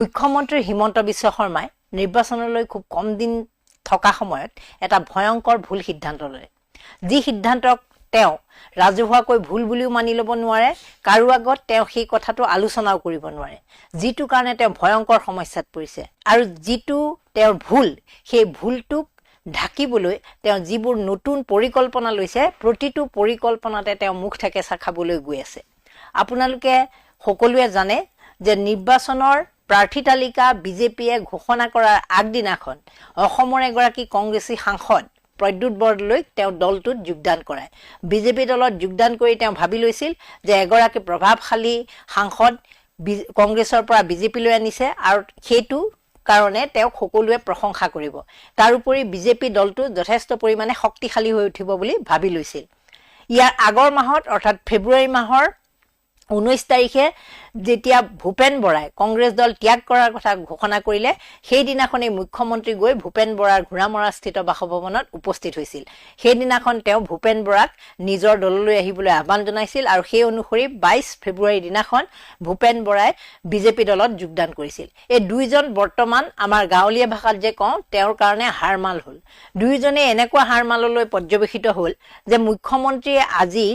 মুখ্যমন্ত্ৰী হিমন্ত বিশ্ব শৰ্মাই নিৰ্বাচনলৈ খুব কম দিন থকা সময়ত এটা ভয়ংকৰ ভুল সিদ্ধান্ত ললে। যি সিদ্ধান্তক তেওঁ ৰাজহুৱাকৈ ভুল বুলিও মানি ল'ব নোৱাৰে, কাৰো আগত তেওঁ সেই কথাটো আলোচনাও কৰিব নোৱাৰে, যিটো কাৰণে তেওঁ ভয়ংকৰ সমস্যাত পৰিছে। আৰু যিটো তেওঁৰ ভুল, সেই ভুলটোক ঢাকিবলৈ তেওঁ যিবোৰ নতুন পৰিকল্পনা লৈছে, প্ৰতিটো পৰিকল্পনাতে তেওঁ মুখ থেকেচা খাবলৈ গৈ আছে। আপোনালোকে সকলোৱে জানে যে নিৰ্বাচনৰ প্ৰাৰ্থী তালিকা বিজেপিয়ে ঘোষণা কৰাৰ আগদিনাখন অসমৰ এগৰাকী কংগ্ৰেছী সাংসদ প্ৰদ্যুৎ বৰদলৈক তেওঁ দলটোত যোগদান কৰায়। বিজেপি দলত যোগদান কৰি তেওঁ ভাবি লৈছিল যে এগৰাকী প্ৰভাৱশালী সাংসদ কংগ্ৰেছৰ পৰা বিজেপিলৈ আনিছে আৰু সেইটো কাৰণে তেওঁক সকলোৱে প্ৰশংসা কৰিব। তাৰোপৰি বিজেপি দলটো যথেষ্ট পৰিমাণে শক্তিশালী হৈ উঠিব বুলি ভাবি লৈছিল। ইয়াৰ আগৰ মাহত অৰ্থাৎ ফেব্ৰুৱাৰী মাহৰ 19 তাৰিখে যেতিয়া ভূপেন বৰাই কংগ্ৰেছ দল ত্যাগ কৰাৰ কথা ঘোষণা কৰিলে, সেইদিনাখনেই মুখ্যমন্ত্ৰী গৈ ভূপেন বৰাৰ ঘোঁৰামৰাস্থিত বাসভৱনত উপস্থিত হৈছিল। সেইদিনাখন তেওঁ ভূপেন বৰাক নিজৰ দললৈ আহিবলৈ আহ্বান জনাইছিল আৰু সেই অনুসৰি 22 ফেব্ৰুৱাৰীৰ দিনাখন ভূপেন বৰাই বিজেপি দলত যোগদান কৰিছিল। এই দুইজন বৰ্তমান আমাৰ গাঁৱলীয়া ভাষাত যে কওঁ, তেওঁৰ কাৰণে হাৰমাল হ'ল। দুয়োজনে এনেকুৱা হাৰমাললৈ পৰ্যবেক্ষিত হ'ল যে মুখ্যমন্ত্ৰীয়ে আজি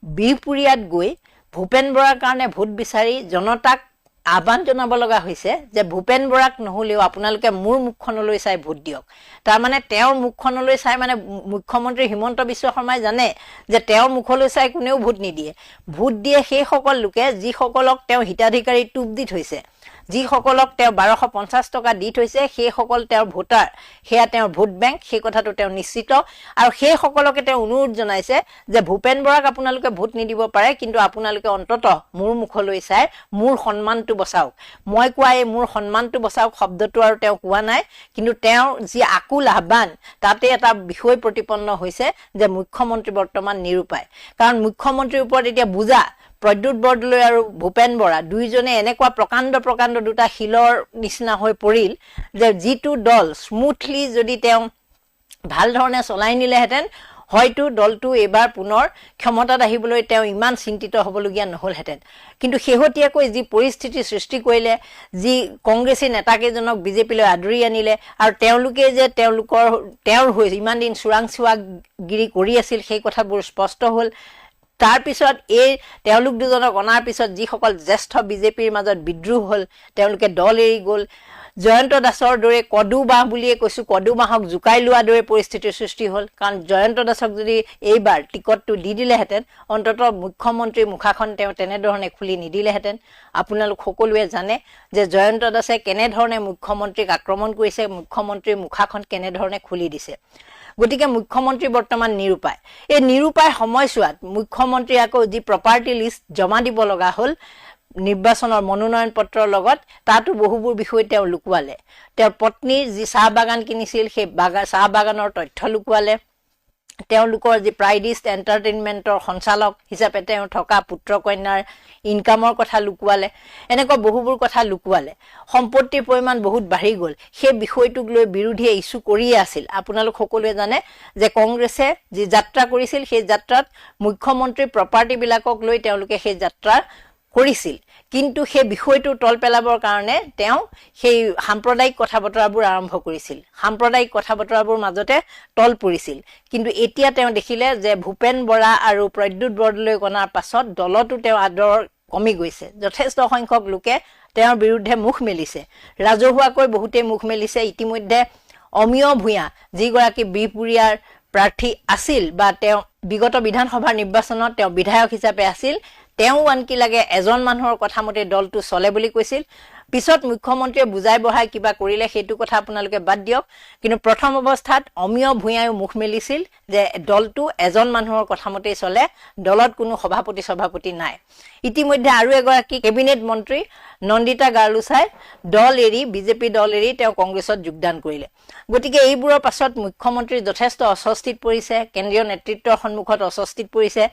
বিহপুৰীয়াত গৈ ভূপেন বৰাৰ কাৰণে ভোট বিচাৰি জনতাক আহ্বান জনাব লগা হৈছে যে ভূপেন বৰাক নহলেও আপোনালোকে মোৰ মুখখনলৈ চাই ভোট দিয়ক। তাৰমানে তেওঁৰ মুখখনলৈ চাই মানে মুখ্যমন্ত্ৰী হিমন্ত বিশ্ব শৰ্মাই জানে যে তেওঁৰ মুখলৈ চাই কোনেও ভোট নিদিয়ে। ভোট দিয়ে সেইসকল লোকে যিসকলক তেওঁ হিতাধিকাৰী টোপ দি থৈছে, যিসকলক তেওঁ 1250 টকা দি থৈছে, সেইসকল তেওঁৰ ভোটাৰ, সেয়া তেওঁৰ ভোট বেংক, সেই কথাটো তেওঁ নিশ্চিত। আৰু সেইসকলকে তেওঁ অনুৰোধ জনাইছে যে ভূপেন বৰাক আপোনালোকে ভোট নিদিব পাৰে, কিন্তু আপোনালোকে অন্ততঃ মোৰ মুখলৈ চাই মোৰ সন্মানটো বচাওক। মই কোৱা এই মোৰ সন্মানটো বচাওক শব্দটো আৰু তেওঁ কোৱা নাই, কিন্তু তেওঁৰ যি আকুল আহ্বান তাতে এটা বিষয় প্ৰতিপন্ন হৈছে যে মুখ্যমন্ত্ৰী বৰ্তমান নিৰুপায়। কাৰণ মুখ্যমন্ত্ৰীৰ ওপৰত এতিয়া বুজা প্ৰদ্যুৎ বৰদলৈ আৰু ভূপেন বৰা দুইজনে এনেকুৱা প্ৰকাণ্ড দুটা শিলৰ নিচিনা হৈ পৰিল যে যিটো দল স্মুথলি যদি তেওঁ ভাল ধৰণে চলাই নিলেহেঁতেন, হয়তো দলটো এইবাৰ পুনৰ ক্ষমতাত আহিবলৈ তেওঁ ইমান চিন্তিত হ'বলগীয়া নহ'লহেঁতেন। কিন্তু শেহতীয়াকৈ যি পৰিস্থিতিৰ সৃষ্টি কৰিলে, যি কংগ্ৰেছী নেতাকেইজনক বিজেপিলৈ আদৰি আনিলে আৰু তেওঁলোকে যে তেওঁৰ হৈ ইমান দিন চোৰাংচোৱাগিৰি কৰি আছিল, সেই কথাবোৰ স্পষ্ট হ'ল। তাৰপিছত এই তেওঁলোক দুজনক অনাৰ পিছত যিসকল জ্যেষ্ঠ বিজেপিৰ মাজত বিদ্ৰোহ হ'ল, তেওঁলোকে দল এৰি গ'ল। জয়ন্ত দাসৰ দৰে কদু বাঁহ বুলিয়ে কৈছোঁ, কদু বাঁহক জোকাই লোৱাৰ দৰে পৰিস্থিতিৰ সৃষ্টি হ'ল। কাৰণ জয়ন্ত দাসক যদি এইবাৰ টিকটটো দি দিলেহেঁতেন, অন্ততঃ মুখ্যমন্ত্ৰীৰ মুখাখন তেওঁ তেনেধৰণে খুলি নিদিলেহেঁতেন। আপোনালোক সকলোৱে জানে যে জয়ন্ত দাসে কেনেধৰণে মুখ্যমন্ত্ৰীক আক্ৰমণ কৰিছে, মুখ্যমন্ত্ৰীৰ মুখাখন কেনেধৰণে খুলি দিছে। গতিকে মুখ্যমন্ত্ৰী বৰ্তমান নিৰুপায়। এই নিৰুপায় সময়ছোৱাত মুখ্যমন্ত্ৰী আকৌ যি প্ৰপাৰ্টি লিষ্ট জমা দিব লগা হ'ল নিৰ্বাচনৰ মনোনয়ন পত্ৰৰ লগত, তাতো বহুবোৰ বিষয় তেওঁ লুকুৱালে। তেওঁৰ পত্নীৰ যি চাহ বাগান কিনিছিল, সেই চাহ বাগানৰ তথ্য লুকুৱালে। তেওঁলোকৰ যি প্ৰাইডিষ্ট এণ্টাৰটেইনমেণ্টৰ সঞ্চালক হিচাপে তেওঁ থকা পুত্ৰ কন্যাৰ ইনকামৰ কথা লুকুৱালে। এনেকুৱা বহুবোৰ কথা লুকুৱালে। সম্পত্তিৰ পৰিমাণ বহুত বাঢ়ি গ'ল। সেই বিষয়টোক লৈ বিৰোধীয়ে ইছ্যু কৰিয়ে আছিল। আপোনালোক সকলোৱে জানে যে কংগ্ৰেছে যি যাত্ৰা কৰিছিল, সেই যাত্ৰাত মুখ্যমন্ত্ৰীৰ প্ৰপাৰ্টিবিলাকক লৈ তেওঁলোকে সেই যাত্ৰা কৰিছিল, কিন্তু সেই বিষয়টো তল পেলাবৰ কাৰণে তেওঁ সেই সাম্প্ৰদায়িক কথা বতৰাবোৰ আৰম্ভ কৰিছিল। সাম্প্ৰদায়িক কথা বতৰাবোৰ মাজতে তল পৰিছিল। কিন্তু এতিয়া তেওঁ দেখিলে যে ভূপেন বৰা আৰু প্ৰদ্যুৎ বৰদলৈক অনাৰ পাছত দলতো তেওঁ আদৰ কমি গৈছে। যথেষ্ট সংখ্যক লোকে তেওঁৰ বিৰুদ্ধে মুখ মেলিছে, ৰাজহুৱাকৈ বহুতেই মুখ মেলিছে। ইতিমধ্যে অমিয় ভূঞা, যিগৰাকী বিহপুৰীয়াৰ প্ৰাৰ্থী আছিল বা তেওঁ বিগত বিধানসভাৰ নিৰ্বাচনত তেওঁ বিধায়ক হিচাপে আছিল, তেওঁ আনকি লাগে এজন মানুহৰ কথা মতে দলটো চলে বুলি কৈছিল। পিছত মুখ্যমন্ত্ৰীয়ে বুজাই বঢ়াই কিবা কৰিলে, সেইটো কথা আপোনালোকে বাদ দিয়ক। কিন্তু প্ৰথম অৱস্থাত অমিয় ভূঞায়ো মুখ মেলিছিল যে দলটো এজন মানুহৰ কথা মতেই চলে, দলত কোনো সভাপতি নাই। ইতিমধ্যে আৰু এগৰাকী কেবিনেট মন্ত্ৰী নন্দিতা গাৰ্লুচাই দল এৰি বিজেপি দল এৰি তেওঁ কংগ্ৰেছত যোগদান কৰিলে। গতিকে এইবোৰৰ পাছত মুখ্যমন্ত্ৰী যথেষ্ট অস্বস্তিত পৰিছে, কেন্দ্ৰীয় নেতৃত্বৰ সন্মুখত অস্বস্তিত পৰিছে।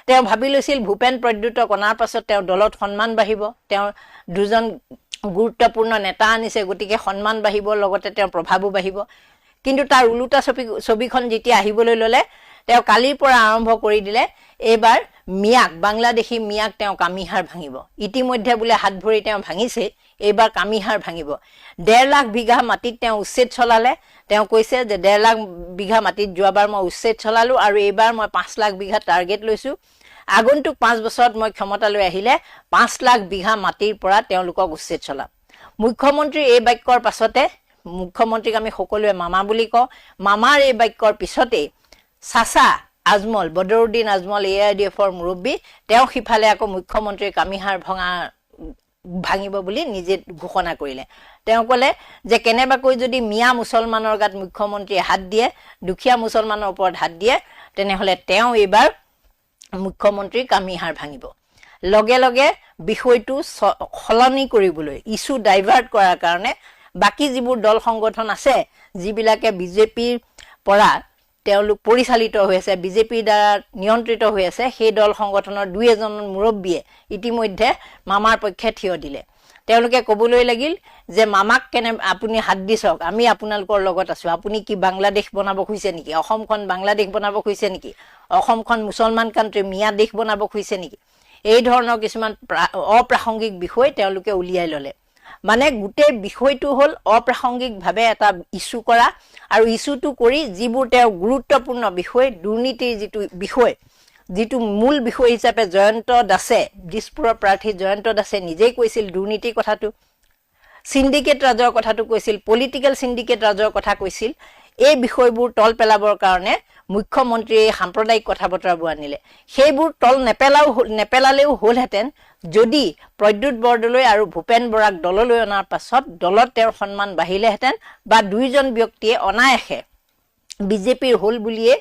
তেওঁ ভাবি লৈছিল ভূপেন প্ৰদ্যুৎক অনাৰ পাছত তেওঁৰ দলত সন্মান বাঢ়িব, তেওঁৰ দুজন গুৰুত্বপূৰ্ণ নেতা আনিছে, গতিকে সন্মান বাঢ়িব, লগতে তেওঁৰ প্ৰভাৱো বাঢ়িব। কিন্তু তাৰ ওলোটা ছবিখন যেতিয়া আহিবলৈ ল'লে, তেওঁ কালিৰ পৰা আৰম্ভ কৰি দিলে এইবাৰ মিয়াক, বাংলাদেশী মিয়াক তেওঁ কামিহাৰ ভাঙিব। ইতিমধ্যে বোলে হাত ভৰি তেওঁ ভাঙিছে, এইবাৰ কামিহাৰ ভাঙিব 1.5 লাখ বিঘা মাটিত তেওঁ উচ্ছেদ চলালে তেওঁ কৈছে যে 1.5 লাখ বিঘা মাটিত যোৱাবাৰ মই উচ্ছেদ চলালো আৰু এইবাৰ মই 5 লাখ বিঘা টাৰ্গেট লৈছো আগন্তুক 5 বছৰত মই ক্ষমতালৈ আহিলে 5 লাখ বিঘা মাটিৰ পৰা তেওঁলোকক উচ্ছেদ চলাম মুখ্যমন্ত্ৰী এই বাক্যৰ পাছতে মুখ্যমন্ত্ৰীক আমি সকলোৱে মামা বুলি কওঁ মামাৰ এই বাক্যৰ পিছতে চাচা আজমল বদৰুদ্দিন আজমল AIDFৰ মুৰব্বী তেওঁ সিফালে আকৌ মুখ্যমন্ত্ৰীৰ কামিহাৰ ভাঙিব বুলি নিজে ঘোষণা কৰিলে তেওঁ ক'লে যে কেনেবাকৈ যদি মিয়া মুছলমানৰ গাত মুখ্যমন্ত্ৰীয়ে হাত দিয়ে দুখীয়া মুছলমানৰ ওপৰত হাত দিয়ে তেনেহলে তেওঁ এইবাৰ মুখ্যমন্ত্ৰী কামিহাৰ ভাঙিব লগে লগে বিষয়টো খলনি কৰিবলৈ ইস্যু ডাইভাৰ্ট কৰাৰ কাৰণে বাকি যিবোৰ দল সংগঠন আছে যিবিলাকে বিজেপিৰ পৰা তেওঁলোক পৰিচালিত হৈ আছে বিজেপিৰ দ্বাৰা নিয়ন্ত্ৰিত হৈ আছে সেই দল সংগঠনৰ দুই এজন মুৰব্বীয়ে ইতিমধ্যে মামাৰ পক্ষে থিয় দিলে তেওঁলোকে কবলৈ লাগিল যে মামাক কেনে আপুনি হাত দিছক আমি আপোনালোকৰ লগত আছো আপুনি কি বাংলাদেশ বনাব খুজিছে নেকি অসমখন বাংলাদেশ বনাব খুজিছে নেকি অসমখন মুছলমান কান্ট্ৰি মিয়া দেশ বনাব খুজিছে নেকি এই ধৰণৰ কিছুমান অপ্ৰাসংগিক বিষয় তেওঁলোকে উলিয়াই ললে মানে গোটেই বিষয়টো হল অপ্ৰাসংগিকভাৱে এটা ইস্যু কৰা আৰু ইস্যুটো কৰি যিবোৰ তেওঁ গুৰুত্বপূৰ্ণ বিষয় দুৰ্নীতিৰ যিটো মূল বিষয় হিচাপে জয়ন্ত দাসে দিছপুৰৰ প্ৰাৰ্থী জয়ন্ত দাসে নিজেই কৈছিল দুৰ্নীতিৰ কথাটো সিন্ডিকেট ৰাজৰ কথাটো কৈছিল পলিটিক্যাল সিন্ডিকেট ৰাজৰ কথা কৈছিল এই বিষয়বোৰ তল পেলাবৰ কাৰণে মুখ্যমন্ত্ৰীয়ে সাম্প্ৰদায়িক কথা বতৰাবোৰ আনিলে সেইবোৰ তল নেপেলালেও হলহেঁতেন যদি প্ৰদ্যুৎ বৰদলৈ আৰু ভূপেন বৰাক দললৈ অনাৰ পাছত দলত তেওঁৰ সন্মান বাঢ়িলেহেঁতেন বা দুইজন ব্যক্তিয়ে অনায়াসে বিজেপিৰ হল বুলিয়ে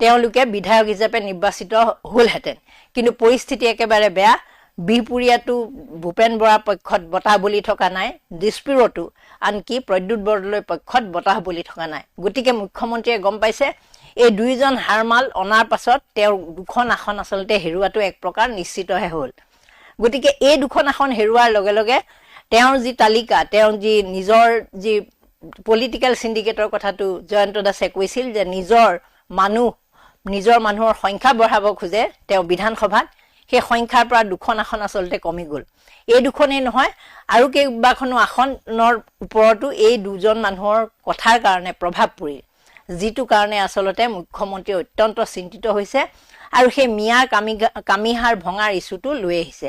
তেওঁলোকে বিধায়ক হিচাপে নিৰ্বাচিত হলহেঁতেন কিন্তু পৰিস্থিতি একেবাৰে বেয়া বিহপুৰীয়াটো ভূপেন বৰাৰ পক্ষত বতাহ বলি থকা নাই দিছপুৰতো আনকি প্ৰদ্যুৎ বৰদলৈৰ পক্ষত বতাহ বলি থকা নাই গতিকে মুখ্যমন্ত্ৰীয়ে গম পাইছে এই দুইজন হাৰমাল অনাৰ পাছত তেওঁৰ দুখন আসন আচলতে হেৰুৱাটো এক প্ৰকাৰ নিশ্চিতহে হ'ল গতিকে এই দুখন আসন হেৰুৱাৰ লগে লগে তেওঁৰ যি তালিকা তেওঁৰ যি নিজৰ যি পলিটিক্যাল সিন্ডিকেটৰ কথাটো জয়ন্ত দাসে কৈছিল যে নিজৰ মানুহৰ সংখ্যা বঢ়াব খোজে তেওঁ বিধানসভাত সেই সংখ্যাৰ পৰা দুখন আসন আচলতে কমি গ'ল এই দুখনেই নহয় আৰু কেইবাখনো আসনৰ ওপৰতো এই দুজন মানুহৰ কথাৰ কাৰণে প্ৰভাৱ পৰিল যিটো কাৰণে আচলতে মুখ্যমন্ত্ৰী অত্যন্ত চিন্তিত হৈছে আৰু সেই মিয়াৰ কামিহাৰ ভঙাৰ ইস্যুটো লৈ আহিছে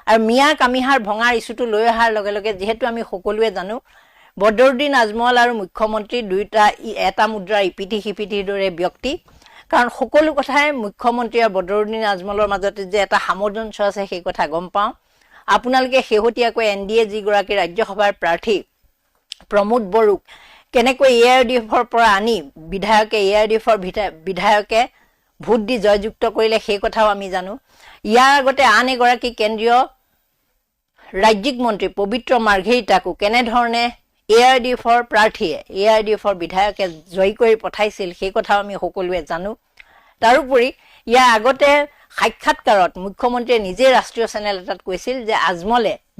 আৰু মিয়াৰ কামিহাৰ ভঙাৰ ইস্যুটো লৈ অহাৰ লগে লগে যেহেতু আমি সকলোৱে জানো বদৰুদ্দিন আজমল আৰু মুখ্যমন্ত্ৰী দুইটা এটা মুদ্ৰাৰ ইপিঠি সিপিঠিৰ দৰে ব্যক্তি কাৰণ সকলো কথাই মুখ্যমন্ত্ৰী আৰু বদৰুদ্দিন আজমলৰ মাজতে যে এটা সামঞ্জস্য আছে সেই কথা গম পাওঁ আপোনালোকে শেহতীয়াকৈ NDA যিগৰাকী ৰাজ্যসভাৰ প্ৰাৰ্থী প্ৰমোদ বড়োক কেনেকৈ AIDFৰ পৰা আনি AIDFৰ বিধায়কে ভোট দি জয়যুক্ত কৰিলে সেই কথাও আমি জানো ইয়াৰ আগতে আন এগৰাকী কেন্দ্ৰীয় ৰাজ্যিক মন্ত্ৰী পবিত্ৰ মাৰ্ঘেৰিটাকো কেনেধৰণে AIDFৰ প্ৰাৰ্থীয়ে AIDFৰ বিধায়কে জয় কৰি পঠাইছিল সেই কথাও আমি সকলোৱে জানো তাৰোপৰি ইয়াৰ আগতে সাক্ষাৎকাৰত মুখ্যমন্ত্ৰীয়ে নিজে ৰাষ্ট্ৰীয় চেনেল এটাত কৈছিল যে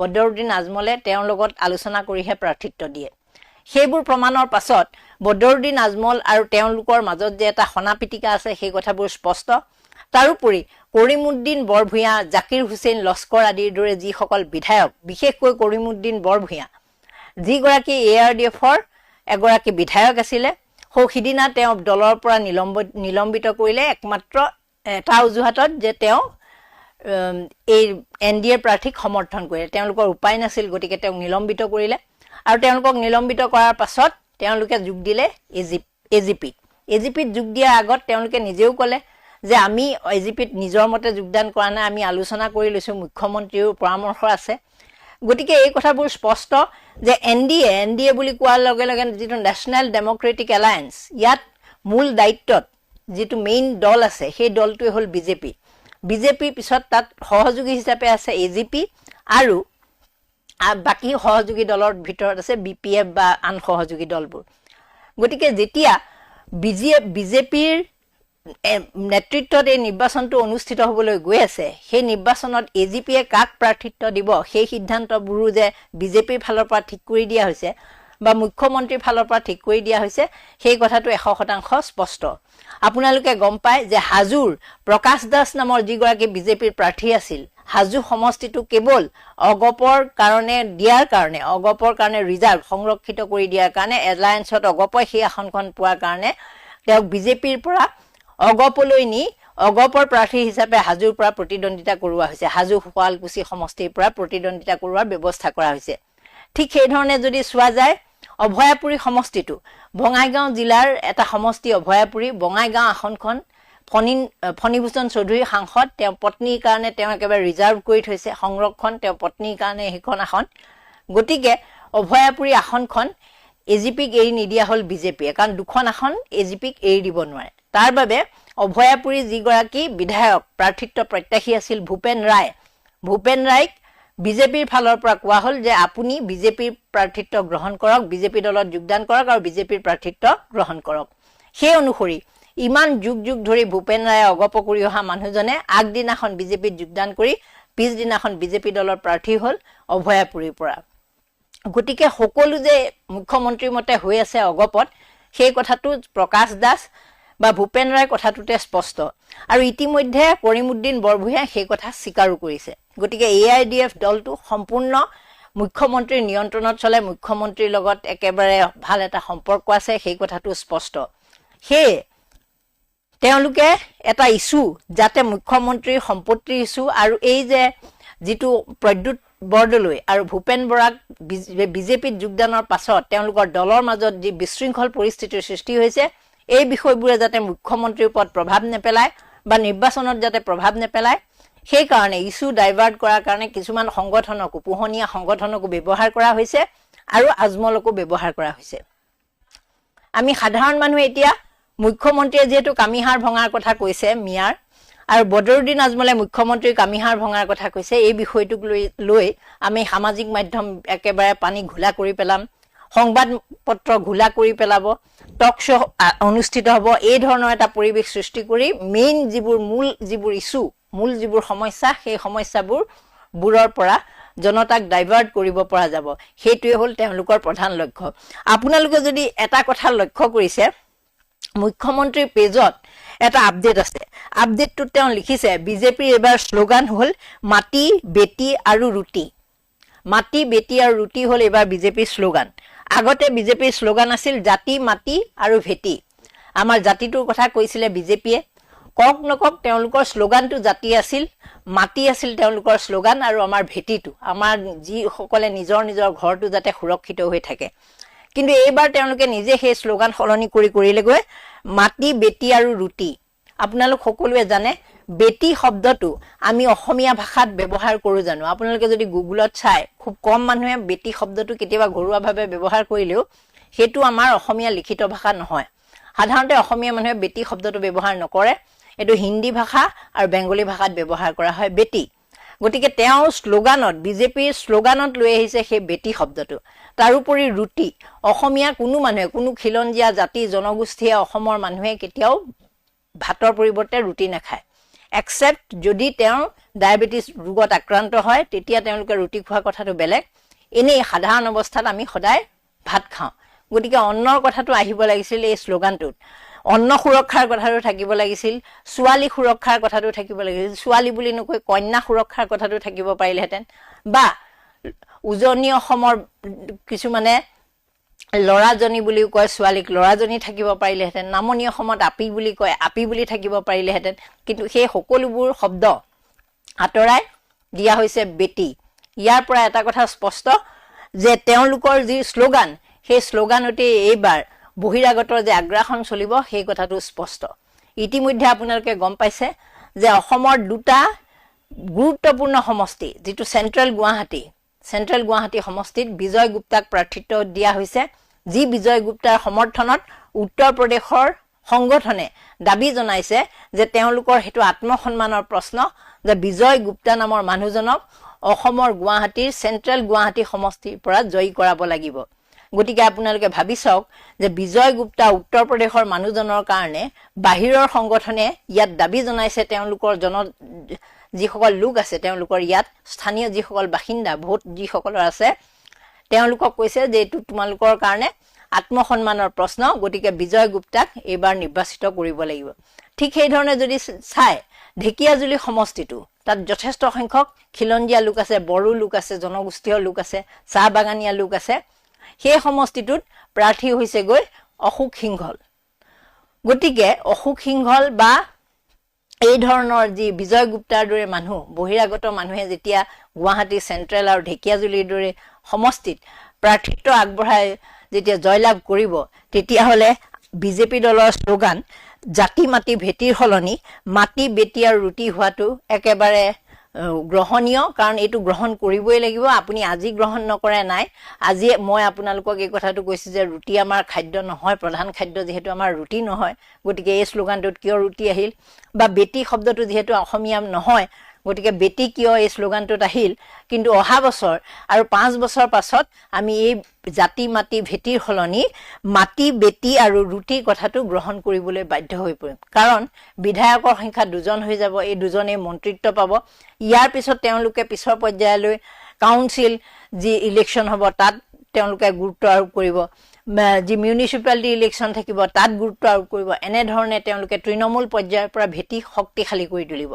বদৰুদ্দিন আজমলে তেওঁৰ লগত আলোচনা কৰিহে প্ৰাৰ্থিত্ব দিয়ে সেইবোৰ প্ৰমাণৰ পাছত বদৰুদ্দিন আজমল আৰু তেওঁলোকৰ মাজত যে এটা হনাপিটিকা আছে সেই কথাবোৰ স্পষ্ট তাৰোপৰি কৰিমউদ্দিন বৰভূঞা জাকিৰ হুছেইন লস্কৰ আদিৰ দৰে যিসকল বিধায়ক বিশেষকৈ কৰিমউদ্দিন বৰভূঞা যিগৰাকী AIDFৰ এগৰাকী বিধায়ক আছিলে সিদিনা তেওঁ দলৰ পৰা নিলম্বিত কৰিলে একমাত্ৰ এটা অজুহাতত যে তেওঁ এই NDA প্ৰাৰ্থীক সমৰ্থন কৰিলে তেওঁলোকৰ উপায় নাছিল গতিকে তেওঁক নিলম্বিত কৰিলে আৰু তেওঁলোকক নিলম্বিত কৰাৰ পাছত তেওঁলোকে যোগ দিলে AGPত যোগ দিয়াৰ আগত তেওঁলোকে নিজেও ক'লে যে আমি AGPত নিজৰ মতে যোগদান কৰা নাই আমি আলোচনা কৰি লৈছো মুখ্যমন্ত্ৰীৰ পৰামৰ্শ আছে গতিকে এই কথাবোৰ স্পষ্ট যে NDA বুলি কোৱাৰ লগে লগে যিটো নেশ্যনেল ডেমক্ৰেটিক এলায়েন্স ইয়াত মূল দায়িত্বত যিটো মেইন দল আছে সেই দলটোৱে হ'ল বিজেপি পিছত তাত সহযোগী হিচাপে আছে AGP আৰু বাকি সহযোগী দলৰ ভিতৰত আছে BPF বা আন সহযোগী দলবোৰ গতিকে যেতিয়া বিজেপিৰ নেতৃত্বত এই নিৰ্বাচনটো অনুষ্ঠিত হ'বলৈ গৈ আছে সেই নিৰ্বাচনত AGPয়ে কাক প্ৰাৰ্থিত্ব দিব সেই সিদ্ধান্তবোৰো যে বিজেপিৰ ফালৰ পৰা ঠিক কৰি দিয়া হৈছে বা মুখ্যমন্ত্ৰীৰ ফালৰ পৰা ঠিক কৰি দিয়া হৈছে সেই কথাটো 100% স্পষ্ট আপোনালোকে গম পায় যে হাজুৰ প্ৰকাশ দাস নামৰ যিগৰাকী বিজেপিৰ প্ৰাৰ্থী আছিল হাজু সমষ্টিটো কেৱল অগপৰ কাৰণে ৰিজাৰ্ভ সংৰক্ষিত কৰি দিয়াৰ কাৰণে এলায়েন্সত অগপই সেই আসনখন পোৱাৰ কাৰণে তেওঁক বিজেপিৰ পৰা অগপলৈ নি অগপৰ প্ৰাৰ্থী হিচাপে হাজুৰ পৰা প্ৰতিদ্বন্দ্বিতা কৰোৱা হৈছে। হাজু শুৱালকুছি সমষ্টিৰ পৰা প্ৰতিদ্বন্দ্বিতা কৰোৱাৰ ব্যৱস্থা কৰা হৈছে। ঠিক সেই ধৰণে যদি চোৱা যায় অভয়াপুৰী সমষ্টিটো বঙাইগাঁও জিলাৰ এটা সমষ্টি অভয়াপুৰী বঙাইগাঁও আসনখন ফণীভূষণ চৌধুৰী সাংসদ তেওঁ পত্নীৰ কাৰণে তেওঁ একেবাৰে ৰিজাৰ্ভ কৰি থৈছে সংৰক্ষণ তেওঁ পত্নীৰ কাৰণে সেইখন আসন। গতিকে অভয়াপুৰী আসনখন এজিপিক এৰি নিদিয়া হ'ল বিজেপিয়ে, কাৰণ দুখন আসন এজিপিক এৰি দিব নোৱাৰে। তাৰ বাবে অভয়াপুৰী যিগৰাকী বিধায়ক প্ৰাৰ্থিত্ব প্ৰত্যাশী আছিল ভূপেন ৰায়ক বিজেপিৰ ফালৰ পৰা কোৱা হ'ল যে আপুনি বিজেপিৰ প্ৰাৰ্থিত্ব গ্ৰহণ কৰক, বিজেপি দলত যোগদান কৰক আৰু বিজেপিৰ প্ৰাৰ্থিত্ব গ্ৰহণ কৰক। সেই অনুসৰি ইমান যুগ ধৰি ভূপেন ৰায়ে অগপ কৰি অহা মানুহজনে আগদিনাখন বিজেপিত যোগদান কৰি পিছদিনাখন বিজেপি দলৰ প্ৰাৰ্থী হ'ল অভয়াপুৰীৰ পৰা। গতিকে সকলো যে মুখ্যমন্ত্ৰীৰ মতে হৈ আছে অগপত সেই কথাটো প্ৰকাশ দাস বা ভূপেন ৰায় কথাটোতে স্পষ্ট। আৰু ইতিমধ্যে কৰিমউদ্দিন বৰভূঞাই সেই কথা স্বীকাৰো কৰিছে। গতিকে AIDF দলটো সম্পূৰ্ণ মুখ্যমন্ত্ৰীৰ নিয়ন্ত্ৰণত চলে, মুখ্যমন্ত্ৰীৰ লগত একেবাৰে ভাল এটা সম্পৰ্ক আছে, সেই কথাটো স্পষ্ট। সেয়ে তেওঁলোকে এটা ইছ্যু যাতে মুখ্যমন্ত্ৰীৰ সম্পত্তিৰ ইছ্যু আৰু এই যে যিটো প্ৰদ্যুৎ বৰদলৈ আৰু ভূপেন বৰাক বিজেপিত যোগদানৰ পাছত তেওঁলোকৰ দলৰ মাজত যি বিশৃংখল পৰিস্থিতিৰ সৃষ্টি হৈছে এই বিষয়বোৰে যাতে মুখ্যমন্ত্ৰীৰ ওপৰত প্ৰভাৱ নেপেলায় বা নিৰ্বাচনত যাতে প্ৰভাৱ নেপেলায় সেইকাৰণে ইছ্যু ডাইভাৰ্ট কৰাৰ কাৰণে কিছুমান সংগঠনকো পোহনীয়া সংগঠনকো ব্যৱহাৰ কৰা হৈছে আৰু আজমলকো ব্যৱহাৰ কৰা হৈছে। আমি সাধাৰণ মানুহে এতিয়া মুখ্যমন্ত্ৰীয়ে যেহেতু কামিহাৰ ভঙাৰ কথা কৈছে মিয়াৰ আৰু বদৰুদ্দিন আজমলে মুখ্যমন্ত্ৰীৰ কামিহাৰ ভঙাৰ কথা কৈছে, এই বিষয়টোক লৈ আমি সামাজিক মাধ্যম একেবাৰে পানী ঘোলা কৰি পেলাম, সংবাদ পত্ৰ ঘোলা কৰি পেলাব, টক শ্ব' অনুষ্ঠিত হ'ব, এই ধৰণৰ এটা পৰিৱেশ সৃষ্টি কৰি মেইন মূল যিবোৰ সমস্যা সেই সমস্যাবোৰৰ পৰা জনতাক ডাইভাৰ্ট কৰিব পৰা যাব। সেইটোৱে হ'ল তেওঁলোকৰ প্ৰধান লক্ষ্য। আপোনালোকে যদি এটা কথা লক্ষ্য কৰিছে মুখ্যমন্ত্ৰীৰ পেজত এটা আপডেট আছে, আপডেটটোত তেওঁ লিখিছে বিজেপিৰ এইবাৰ শ্লোগান হ'ল মাটি বেটি আৰু ৰুটি। মাটি বেটি আৰু ৰুটি হ'ল এইবাৰ বিজেপিৰ শ্লোগান। আগতে বিজেপিৰ শ্লোগান আছিল জাতি মাটি আৰু ভেটি। আমাৰ জাতিটোৰ কথা কৈছিলে বিজেপিয়ে, কওক নকক তেওঁলোকৰ শ্লোগানটো জাতি আছিল, মাটি আছিল তেওঁলোকৰ শ্লোগান আৰু আমাৰ ভেটিটো, আমাৰ যিসকলে নিজৰ ঘৰটো যাতে সুৰক্ষিত হৈ থাকে। কিন্তু এইবাৰ তেওঁলোকে নিজে সেই শ্লোগান সলনি কৰিলেগৈ মাটি বেটি আৰু ৰুটি। আপোনালোক সকলোৱে জানে বেটি শব্দটো আমি অসমীয়া ভাষাত ব্যৱহাৰ কৰোঁ জানো? আপোনালোকে যদি গুগলত চাই খুব কম মানুহে বেটি শব্দটো কেতিয়াবা ঘৰুৱাভাৱে ব্যৱহাৰ কৰিলেও সেইটো আমাৰ অসমীয়া লিখিত ভাষা নহয়। সাধাৰণতে অসমীয়া মানুহে বেটি শব্দটো ব্যৱহাৰ নকৰে, এইটো হিন্দী ভাষা আৰু বেংগলী ভাষাত ব্যৱহাৰ কৰা হয় বেটি। গতিকে তেওঁৰ শ্লোগানত বিজেপিৰ শ্লোগানত লৈ আহিছে সেই বেটি শব্দটো। তাৰোপৰি ৰুটি, অসমীয়া কোনো মানুহে কোনো খিলঞ্জীয়া জাতি জনগোষ্ঠীয়ে অসমৰ মানুহে কেতিয়াও ভাতৰ পৰিৱৰ্তে ৰুটি নাখায়, এক্সেপ্ট যদি তেওঁ ডায়েবেটিছ ৰোগত আক্ৰান্ত হয় তেতিয়া তেওঁলোকে ৰুটি খোৱাৰ কথাটো বেলেগ। এনেই সাধাৰণ অৱস্থাত আমি সদায় ভাত খাওঁ। গতিকে অন্নৰ কথাটো আহিব লাগিছিল এই শ্লোগানটোত, অন্ন সুৰক্ষাৰ কথাটো থাকিব লাগিছিল, ছোৱালী সুৰক্ষাৰ কথাটো থাকিব লাগিছিল, ছোৱালী বুলি নকৈ কন্যা সুৰক্ষাৰ কথাটো থাকিব পাৰিলেহেঁতেন, বা উজনি অসমৰ কিছুমানে ল'ৰাজনী বুলিও কয় ছোৱালীক ল'ৰাজনী থাকিব পাৰিলেহেঁতেন, নামনি অসমত আপি বুলি কয় আপি বুলি থাকিব পাৰিলেহেঁতেন। কিন্তু সেই সকলোবোৰ শব্দ আঁতৰাই দিয়া হৈছে বেটি। ইয়াৰ পৰা এটা কথা স্পষ্ট যে তেওঁলোকৰ যি শ্লোগান সেই শ্লোগানতে এইবাৰ বহিৰাগতৰ যে আগ্ৰাসন চলিব সেই কথাটো স্পষ্ট। ইতিমধ্যে আপোনালোকে গম পাইছে যে অসমৰ দুটা গুৰুত্বপূৰ্ণ সমষ্টি, যিটো চেণ্ট্ৰেল গুৱাহাটী সমষ্টিত বিজয় গুপ্তাক প্ৰাৰ্থিত্ব দিয়া হৈছে, যি বিজয় গুপ্তাৰ সমৰ্থনত উত্তৰ প্ৰদেশৰ সংগঠনে দাবী জনাইছে যে তেওঁলোকৰ সেইটো আত্মসন্মানৰ প্ৰশ্ন যে বিজয় গুপ্তা নামৰ মানুহজনক অসমৰ গুৱাহাটীৰ চেণ্ট্ৰেল গুৱাহাটী সমষ্টিৰ পৰা জয়ী কৰাব লাগিব। গতিকে আপোনালোকে ভাবি চাওক যে বিজয় গুপ্তা উত্তৰ প্ৰদেশৰ মানুহজনৰ কাৰণে বাহিৰৰ সংগঠনে ইয়াত দাবী জনাইছে, তেওঁলোকৰ যিসকল লোক আছে তেওঁলোকৰ ইয়াত স্থানীয় যিসকল বাসিন্দা ভোট যিসকলৰ আছে তেওঁলোকক কৈছে যে এইটো তোমালোকৰ কাৰণে আত্মসন্মানৰ প্ৰশ্ন, গতিকে বিজয় গুপ্তাক এইবাৰ নিৰ্বাচিত কৰিব লাগিব। ঠিক সেইধৰণে যদি চাই ঢেকীয়াজুলি সমষ্টিটো তাত যথেষ্ট সংখ্যক খিলঞ্জীয়া লোক আছে, বড়ো লোক আছে, জনগোষ্ঠীয় লোক আছে, চাহ বাগানীয়া লোক আছে। সেই সমষ্টিটোত প্ৰাৰ্থী হৈছেগৈ অশোক সিংহল। গতিকে অশোক সিংহল বা এই ধৰণৰ যি বিজয় গুপ্তাৰ দৰে মানুহ, বহিৰাগত মানুহে যেতিয়া গুৱাহাটী চেণ্ট্ৰেল আৰু ঢেকীয়াজুলিৰ দৰে সমষ্টিত প্ৰাৰ্থিত্ব আগবঢ়াই যেতিয়া জয়লাভ কৰিব, তেতিয়াহ'লে বিজেপি দলৰ শ্লোগান জাতি মাটি ভেটিৰ সলনি মাটি বেটি আৰু ৰুটি হোৱাটো একেবাৰে গ্ৰহণীয়। কাৰণ এইটো গ্ৰহণ কৰিবই লাগিব। আপুনি আজি গ্ৰহণ নকৰে নাই। আজি মই আপোনালোকক এই কথাটো কৈছোঁ যে ৰুটি আমাৰ খাদ্য নহয়, প্ৰধান খাদ্য যিহেতু আমাৰ ৰুটি নহয়, গতিকে এই শ্লোগানটোত কিয় ৰুটি আহিল, বা বেটি শব্দটো যিহেতু অসমীয়া নহয়, গতিকে বেটি কিয় এই শ্লোগানটোত আহিল। কিন্তু অহা বছৰ আৰু 5 বছৰ পাছত আমি এই জাতি মাটি ভেটিৰ সলনি মাটি বেটি আৰু ৰুটিৰ কথাটো গ্ৰহণ কৰিবলৈ বাধ্য হৈ পৰিম। কাৰণ বিধায়কৰ সংখ্যা 2জন হৈ যাব, এই 2জনেই মন্ত্ৰিত্ব পাব। ইয়াৰ পিছত তেওঁলোকে পিছৰ পৰ্যায়লৈ কাউন্সিল যি ইলেকশ্যন হ'ব তাত তেওঁলোকে গুৰুত্ব আৰোপ কৰিব, যি মিউনিচিপালিটি ইলেকশ্যন থাকিব তাত গুৰুত্ব আৰোপ কৰিব। এনেধৰণে তেওঁলোকে তৃণমূল পৰ্যায়ৰ পৰা ভেটি শক্তিশালী কৰি তুলিব।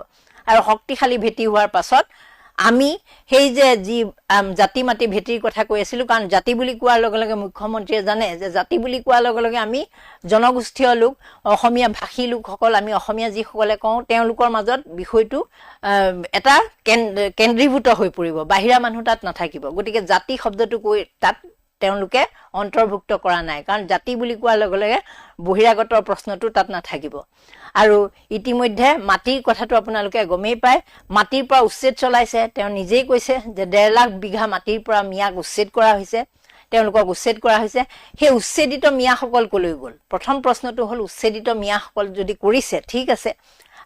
আৰু শক্তিশালী ভেটি হোৱাৰ পাছত আমি সেই যে যি জাতি মাটি ভেটিৰ কথা কৈ আছিলোঁ, কাৰণ জাতি বুলি কোৱাৰ লগে লগে মুখ্যমন্ত্ৰীয়ে জানে যে জাতি বুলি কোৱাৰ লগে লগে আমি জনগোষ্ঠীয় লোক, অসমীয়া ভাষী লোকসকল, আমি অসমীয়া যিসকলে কওঁ, তেওঁলোকৰ মাজত বিষয়টো এটা কেন্দ্ৰীভূত হৈ পৰিব, বাহিৰা মানুহ তাত নাথাকিব। গতিকে জাতি শব্দটো কৈ তাত তেওঁলোকে অন্তৰ্ভুক্ত কৰা নাই, কাৰণ জাতি বুলি কোৱাৰ লগে লগে বহিৰাগতৰ প্ৰশ্নটো তাত নাথাকিব। আৰু ইতিমধ্যে মাটিৰ কথাটো আপোনালোকে গমেই পায়, মাটিৰ পৰা উচ্ছেদ চলাইছে। তেওঁ নিজেই কৈছে যে 1.5 লাখ বিঘা মাটিৰ পৰা মিয়াক উচ্ছেদ কৰা হৈছে, তেওঁলোকক উচ্ছেদ কৰা হৈছে। সেই উচ্ছেদিত মিয়াসকল কলৈ গ'ল? প্ৰথম প্ৰশ্নটো হ'ল, উচ্ছেদিত মিয়াসকল যদি কৰিছে ঠিক আছে,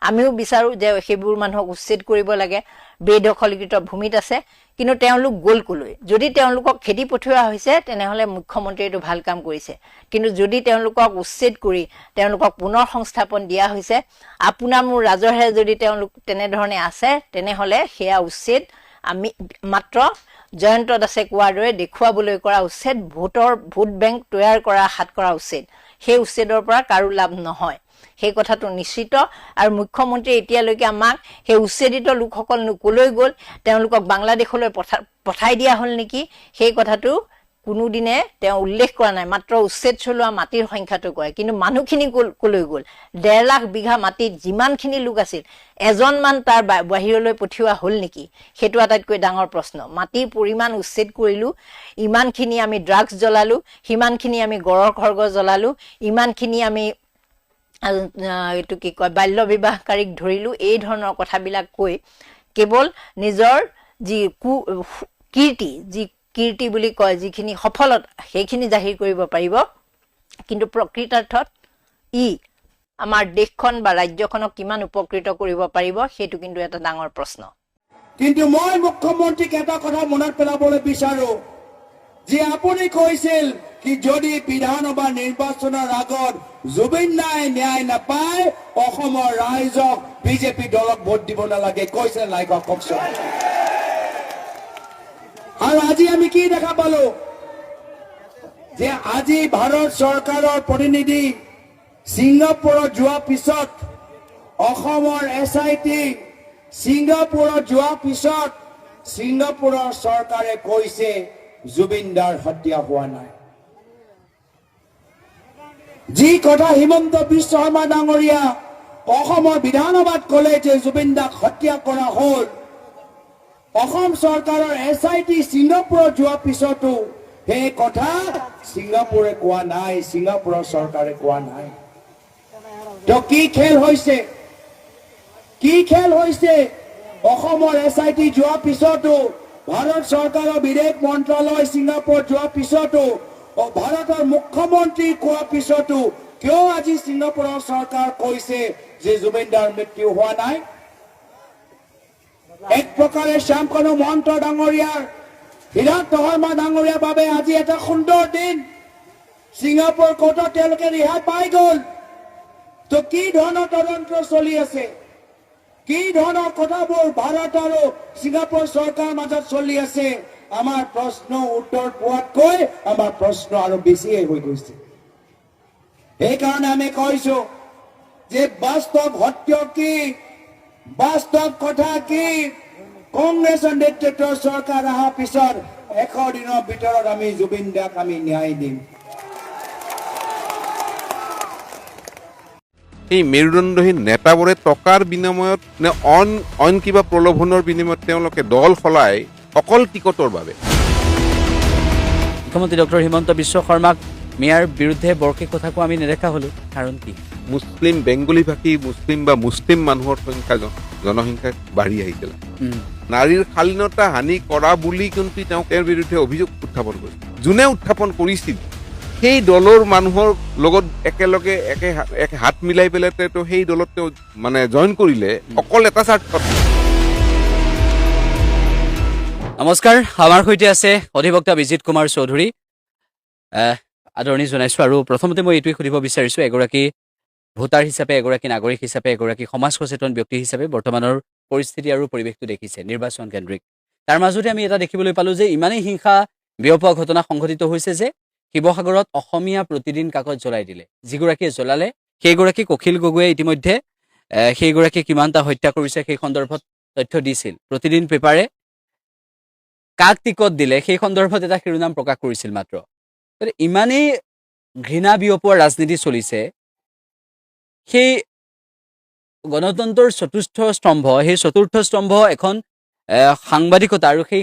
আমিও বিচাৰোঁ যে সেইবোৰ মানুহক উচ্ছেদ কৰিব লাগে, বেদখলীকৃত ভূমিত আছে, কিন্তু তেওঁলোক গ'ল কলৈ? যদি তেওঁলোকক খেদি পঠিওৱা হৈছে তেনেহ'লে মুখ্যমন্ত্ৰীয়ে এইটো ভাল কাম কৰিছে। কিন্তু যদি তেওঁলোকক উচ্ছেদ কৰি তেওঁলোকক পুনৰ সংস্থাপন দিয়া হৈছে, আপোনাৰ মোৰ ৰাজহে যদি তেওঁলোক তেনেধৰণে আছে, তেনেহ'লে সেয়া উচ্ছেদ আমি মাত্ৰ জয়ন্ত দাসে কোৱাৰ দৰে দেখুৱাবলৈ কৰা উচ্ছেদ, ভোট বেংক তৈয়াৰ কৰা হাত কৰা উচ্ছেদ। সেই উচ্ছেদৰ পৰা কাৰো লাভ নহয়, সেই কথাটো নিশ্চিত। আৰু মুখ্যমন্ত্ৰীয়ে এতিয়ালৈকে আমাক সেই উচ্ছেদিত লোকসকল কলৈ গ'ল, তেওঁলোকক বাংলাদেশলৈ পঠাই দিয়া হ'ল নেকি, সেই কথাটো কোনোদিনে তেওঁ উল্লেখ কৰা নাই। মাত্ৰ উচ্ছেদ চলোৱা মাটিৰ সংখ্যাটো কয়, কিন্তু মানুহখিনি কলৈ গ'ল? 1.5 লাখ বিঘা মাটিত যিমানখিনি লোক আছিল, এজনমান তাৰ বাহিৰলৈ পঠিওৱা হ'ল নেকি? সেইটো আটাইতকৈ ডাঙৰ প্ৰশ্ন। মাটিৰ পৰিমাণ উচ্ছেদ কৰিলোঁ, ইমানখিনি আমি ড্ৰাগছ জ্বলালোঁ, সিমানখিনি আমি গড়ৰ খৰ্গ জ্বলালোঁ, ইমানখিনি আমি এইটো কি কয় বাল্য বিবাহকাৰীক ধৰিলোঁ, এই ধৰণৰ কথাবিলাক কৈ কেৱল নিজৰ যি কীৰ্তি বুলি কয়, যিখিনি সফলতা, সেইখিনি জাহিৰ কৰিব পাৰিব। কিন্তু প্ৰকৃতাৰ্থত ই আমাৰ দেশখন বা ৰাজ্যখনক কিমান উপকৃত কৰিব পাৰিব, সেইটো কিন্তু এটা ডাঙৰ প্ৰশ্ন। কিন্তু মই মুখ্যমন্ত্ৰীক এটা কথা মনত পেলাবলৈ বিচাৰো যে আপুনি কৈছিল কি যদি বিধানসভা নিৰ্বাচনৰ আগত জুবিন দাই ন্যায় নাপায়, অসমৰ ৰাইজক বিজেপি দলক ভোট দিব নালাগে, কৈছে নাই কওকচোন। আৰু আজি আমি কি দেখা পালো যে আজি ভাৰত চৰকাৰৰ প্ৰতিনিধি ছিংগাপুৰত যোৱাৰ পিছত, অসমৰ SIT ছিংগাপুৰত যোৱাৰ পিছত ছিংগাপুৰৰ চৰকাৰে কৈছে জুবিন দাৰ হত্যা হোৱা নাই। যি কথা হিমন্ত বিশ্ব শৰ্মা ডাঙৰীয়া অসমৰ বিধানসভাত ক'লে যে জুবিন দাক হত্যা কৰা হ'ল, অসম চৰকাৰৰ SIT ছিংগাপুৰত যোৱাৰ পিছতো সেই কথা ছিংগাপুৰে কোৱা নাই, ছিংগাপুৰৰ চৰকাৰে কোৱা নাই। তো কি খেল হৈছে, কি খেল হৈছে? অসমৰ SIT যোৱাৰ পিছতো, ভাৰত চৰকাৰৰ বিদেশ মন্ত্ৰালয় ছিংগাপুৰ যোৱাৰ পিছতো, ভাৰতৰ মুখ্যমন্ত্ৰী কোৱাৰ পিছতো কিয় আজি ছিংগাপুৰৰ চৰকাৰ কৈছে যে জুবিন দাৰ মৃত্যু হোৱা নাই? এক প্ৰকাৰে শ্যামকানু মহন্ত ডাঙৰীয়াৰ, হিৰান্ত শৰ্মা ডাঙৰীয়াৰ বাবে আজি এটা সুন্দৰ দিন। ছিংগাপুৰ কোৰ্টত তেওঁলোকে ৰেহাই পাই গ'ল। তো কি ধৰণৰ তদন্ত চলি আছে, কি ধৰণৰ কথাবোৰ ভাৰত আৰু ছিংগাপুৰ চৰকাৰৰ মাজত চলি আছে? আমাৰ প্ৰশ্ন উত্তৰ পোৱাতকৈ আমাৰ প্ৰশ্ন আৰু বেছিয়ে হৈ গৈছে। সেইকাৰণে আমি কৈছো যে বাস্তৱ সত্য কি, বাস্তৱ কথা কি কংগ্ৰেছৰ নেতৃত্বৰ চৰকাৰ অহাৰ পিছত 100 দিনৰ ভিতৰত আমি জুবিন দাক আমি ন্যায় দিম। এই মেৰুদণ্ডহীন নেতাবোৰে টকাৰ বিনিময়ত নে অইন কিবা প্ৰলোভনৰ বিনিময়ত তেওঁলোকে দল সলাই অকল টিকটৰ বাবে মুখ্যমন্ত্ৰী ডক্টৰ হিমন্ত বিশ্ব শৰ্মাক মেয়াৰ বিৰুদ্ধে বৰকে কথা কোৱা আমি নেদেখা হ'লো। কাৰণ কি? মুছলিম বেংগলী ভাষী মুছলিম মানুহৰ সংখ্যা জনসংখ্যা বাঢ়ি আহিছিল। নাৰীৰ শালীনতা হানি কৰা বুলি কিন্তু তেওঁৰ বিৰুদ্ধে অভিযোগ উত্থাপন কৰিছিল। যোনে উত্থাপন কৰিছিল সেই দলৰ মানুহৰ লগত একেলগে একে হাত মিলাই পেলাই তেওঁ সেই দলত তেওঁ মানে জইন কৰিলে অকল এটা স্বাৰ্থত। নমস্কাৰ, আমাৰ সৈতে আছে অধিবক্তা বিজিত কুমাৰ চৌধুৰী। আদৰণি জনাইছোঁ। আৰু প্ৰথমতে মই এইটোৱে সুধিব বিচাৰিছোঁ, এগৰাকী ভোটাৰ হিচাপে, এগৰাকী নাগৰিক হিচাপে, এগৰাকী সমাজ সচেতন ব্যক্তি হিচাপে বৰ্তমানৰ পৰিস্থিতি আৰু পৰিৱেশটো দেখিছে নিৰ্বাচন কেন্দ্ৰিক। তাৰ মাজতে আমি এটা দেখিবলৈ পালোঁ যে ইমানেই হিংসা বিয়পোৱা ঘটনা সংঘটিত হৈছে যে শিৱসাগৰত অসমীয়া প্ৰতিদিন কাকত জ্বলাই দিলে। যিগৰাকীয়ে জ্বলালে সেইগৰাকীক অখিল গগৈয়ে ইতিমধ্যে সেইগৰাকীক কিমানটা হত্যা কৰিছে সেই সন্দৰ্ভত তথ্য দিছিল। প্ৰতিদিন পেপাৰে কাক টিকট দিলে সেই সন্দৰ্ভত এটা শিৰোনাম প্ৰকাশ কৰিছিল মাত্ৰ। ইমানেই ঘৃণা বিয়পোৱা ৰাজনীতি চলিছে। সেই গণতন্ত্ৰৰ চতুৰ্থ স্তম্ভ, সেই চতুৰ্থ স্তম্ভ এখন সাংবাদিকতা, আৰু সেই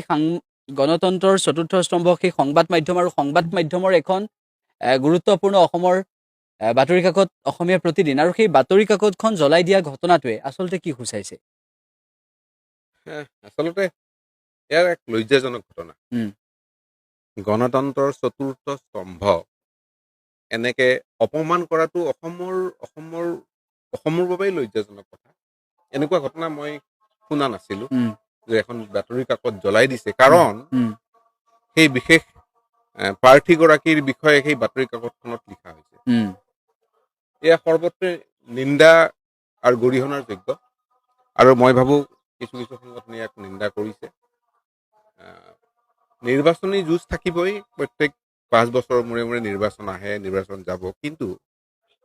গণতন্ত্ৰৰ চতুৰ্থ স্তম্ভ সেই সংবাদ মাধ্যম, আৰু সংবাদ মাধ্যমৰ এখন গুৰুত্বপূৰ্ণ অসমৰ বাতৰি কাকত অসমীয়া প্ৰতিদিন, আৰু সেই বাতৰি কাকতখন জ্বলাই দিয়া ঘটনাটোৱে আচলতে কি সূচাইছে? আচলতে ইয়াৰ এক লজ্জাজনক ঘটনা। গণতন্ত্ৰৰ চতুৰ্থ স্তম্ভ এনেকে অপমান কৰাটো অসমৰ বাবেই লজ্জাজনক কথা। এনেকুৱা ঘটনা মই শুনা নাছিলো যে এখন বাতৰি কাকত জ্বলাই দিছে কাৰণ সেই বিশেষ প্ৰাৰ্থীগৰাকীৰ বিষয়ে সেই বাতৰি কাকতখনত লিখা হৈছে। এয়া সৰ্বত্ৰে নিন্দা আৰু গৰিহণাৰ যোগ্য, আৰু মই ভাবো কিছু সংগঠনে ইয়াক নিন্দা কৰিছে। নিৰ্বাচনী যুঁজ থাকিবই, প্ৰত্যেক 5 বছৰৰ মূৰে মূৰে নিৰ্বাচন আহে, নিৰ্বাচন যাব, কিন্তু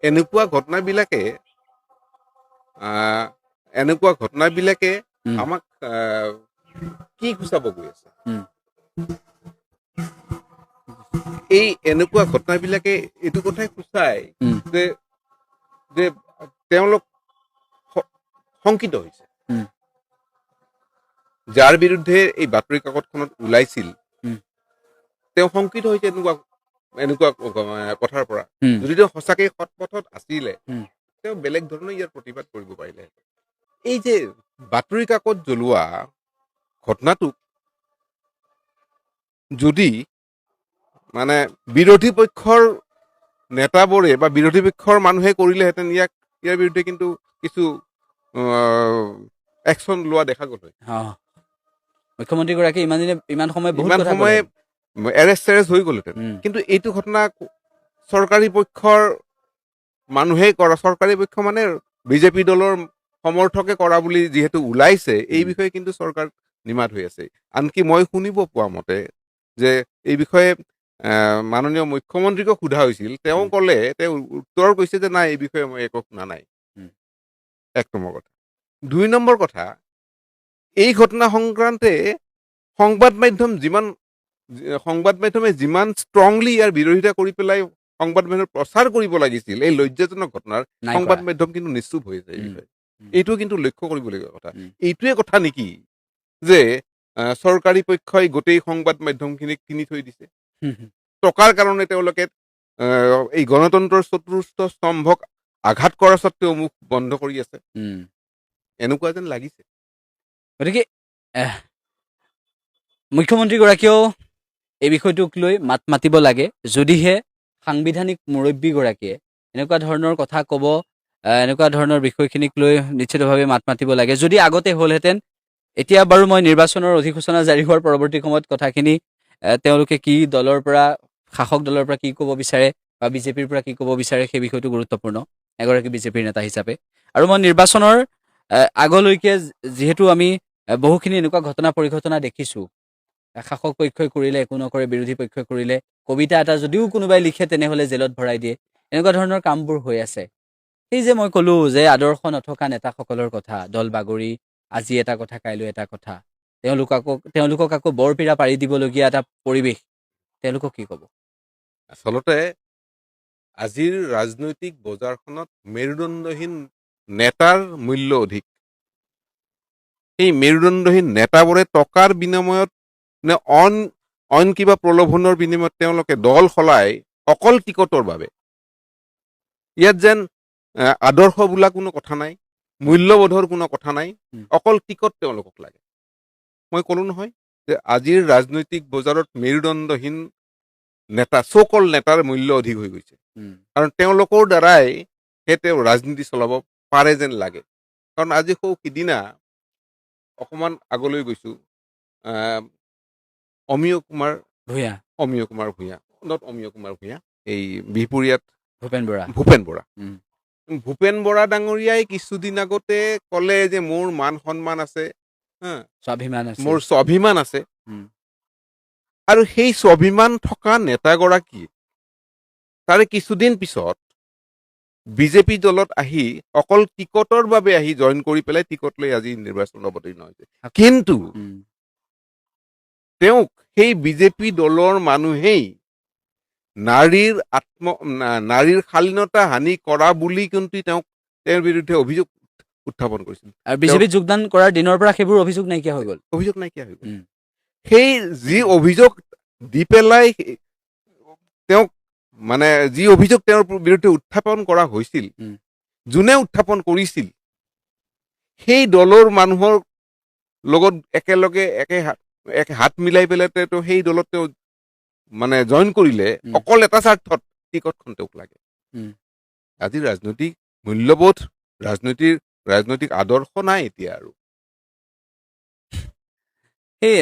এনেকুৱা ঘটনাবিলাকে আমাক কি সূচাব গৈ আছে? এই এনেকুৱা ঘটনাবিলাকে এইটো কথাই সূচায় যে তেওঁলোক শংকিত হৈছে। যাৰ বিৰুদ্ধে এই বাতৰি কাকতখনত ওলাইছিল তেওঁ শংকিত হৈছে এনেকুৱা কথাৰ পৰা। যদি তেওঁ সঁচাকে সৎপথত আছিলে তেওঁ বেলেগ ধৰণে ইয়াৰ প্ৰতিবাদ কৰিব পাৰিলে। এই যে বাতৰি কাকত জ্বলোৱা ঘটনাটোক যদি মানে বিৰোধী পক্ষৰ নেতাবোৰে বা বিৰোধী পক্ষৰ মানুহে কৰিলেহেঁতেন ইয়াৰ বিৰুদ্ধে কিন্তু কিছু একশ্যন লোৱা দেখা গ'ল হয়। মুখ্যমন্ত্ৰীগৰাকী ইমান সময় এৰেষ্ট হৈ গ'লহেঁতেন। কিন্তু এইটো ঘটনা চৰকাৰী পক্ষৰ মানুহে কৰা, চৰকাৰী পক্ষ মানে বিজেপি দলৰ সমৰ্থকে কৰা বুলি যিহেতু ওলাইছে, এই বিষয়ে কিন্তু চৰকাৰ নিমাত হৈ আছে। আনকি মই শুনিব পোৱা মতে যে এই বিষয়ে মাননীয় মুখ্যমন্ত্ৰীকো সোধা হৈছিল, তেওঁ উত্তৰ কৈছে যে নাই, এই বিষয়ে মই একো শুনা নাই। 1 নম্বৰ কথা। 2 নম্বৰ কথা, এই ঘটনা সংক্ৰান্তে সংবাদ মাধ্যমে যিমান ষ্ট্ৰংলি ইয়াৰ বিৰোধিতা কৰি পেলাই সংবাদ মাধ্যমে প্ৰচাৰ কৰিব লাগিছিল এই লজ্জাজনক ঘটনাৰ, সংবাদ মাধ্যম কিন্তু নিশ্চুপ হৈ যায়। এই বিষয়ে এইটো কিন্তু লক্ষ্য কৰিবলগীয়া কথা। এইটোৱে কথা নেকি যে চৰকাৰী পক্ষই গোটেই সংবাদ মাধ্যমখিনিক কিনি থৈ দিছে? টকাৰ কাৰণে তেওঁলোকে এই গণতন্ত্ৰৰ চতুৰ্থ স্তম্ভক আঘাত কৰা স্বত্বেও মুখ বন্ধ কৰি আছে, এনেকুৱা যেন লাগিছে। গতিকে মুখ্যমন্ত্ৰীগৰাকীয়েও এই বিষয়টোক লৈ মাত মাতিব লাগে। যদিহে সাংবিধানিক মুৰব্বীগৰাকীয়ে এনেকুৱা ধৰণৰ কথা ক'ব, এনেকুৱা ধৰণৰ বিষয়খিনিক লৈ নিশ্চিতভাৱে মাত মাতিব লাগে। যদি আগতে হ'লহেঁতেন, এতিয়া বাৰু মই নিৰ্বাচনৰ অধিসূচনা জাৰি হোৱাৰ পৰৱৰ্তী সময়ত কথাখিনি তেওঁলোকে কি দলৰ পৰা, শাসক দলৰ পৰা কি ক'ব বিচাৰে বা বিজেপিৰ পৰা কি ক'ব বিচাৰে সেই বিষয়টো গুৰুত্বপূৰ্ণ এগৰাকী বিজেপিৰ নেতা হিচাপে। আৰু মই নিৰ্বাচনৰ আগলৈকে যিহেতু আমি বহুখিনি এনেকুৱা ঘটনা পৰিঘটনা দেখিছোঁ, শাসক পক্ষই কৰিলে একো নকৰে, বিৰোধী পক্ষই কৰিলে কবিতা এটা যদিও কোনোবাই লিখে তেনেহ'লে জেলত ভৰাই দিয়ে, এনেকুৱা ধৰণৰ কামবোৰ হৈ আছে। সেই যে মই ক'লো যে আদৰ্শ নথকা নেতাসকলৰ কথা, দল বাগৰি আজি এটা কথা কাইলৈ এটা কথা, তেওঁলোকক আকৌ বৰপীৰা পাৰি দিবলগীয়া এটা পৰিৱেশ, তেওঁলোকক কি ক'ব? আচলতে আজিৰ ৰাজনৈতিক বজাৰখনত মেৰুদণ্ডহীন নেতাৰ মূল্য অধিক। সেই মেৰুদণ্ডহীন নেতাবোৰে টকাৰ বিনিময়ত নে অইন কিবা প্ৰলোভনৰ বিনিময়ত তেওঁলোকে দল সলাই অকল টিকটৰ বাবে। ইয়াত যেন আদৰ্শ বোলা কোনো কথা নাই, মূল্যবোধৰ কোনো কথা নাই, অকল টিকট তেওঁলোকক লাগে। মই ক'লো নহয় যে আজিৰ ৰাজনৈতিক বজাৰত মেৰুদণ্ডহীন নেতা, চকল নেতাৰ মূল্য অধিক হৈ গৈছে। কাৰণ তেওঁলোকৰ দ্বাৰাই তেওঁ ৰাজনীতি চলাব পাৰে যেন লাগে। কাৰণ আজি সিদিনা অকণমান আগলৈ গৈছো, অমিয় কুমাৰ ভূঞা এই বিহপুৰীয়াত ভূপেন বৰা ডাঙৰীয়াই কিছুদিন আগতে ক'লে যে মোৰ মান সন্মান আছে, মোৰ স্বাভিমান আছে। আৰু সেই স্বাভিমান থকা নেতাগৰাকী তাৰে কিছুদিন পিছত বিজেপি দলত আহি অকল টিকটৰ বাবে আহি জইন কৰি পেলাই টিকট লৈ আজি নিৰ্বাচন অৱতীৰ্ণ হৈছে। কিন্তু তেওঁক সেই বিজেপি দলৰ মানুহেই নাৰীৰ শালীনতা হানি কৰা বুলি কিন্তু তেওঁৰ বিৰুদ্ধে অভিযোগ উত্থাপন কৰিছিল। আৰু বিজেপিত যোগদান কৰাৰ দিনৰ পৰা সেইবোৰ অভিযোগ নাইকিয়া হৈ গ'ল। সেই যি অভিযোগ দি পেলাই তেওঁক যি অভিযোগ তেওঁৰ বিৰুদ্ধে উত্থাপন কৰা হৈছিল, যোনে উত্থাপন কৰিছিল সেই দলৰ মানুহৰ লগত একেলগে একে হাত মিলাই পেলাই তেওঁ সেই দলত তেওঁ জইন কৰিলে অকল এটা স্বাৰ্থত, টিকটখন তেওঁক লাগে। আজি ৰাজনৈতিক মূল্যবোধ, ৰাজনৈতিক আদৰ্শ নাই এতিয়া আৰু। সেই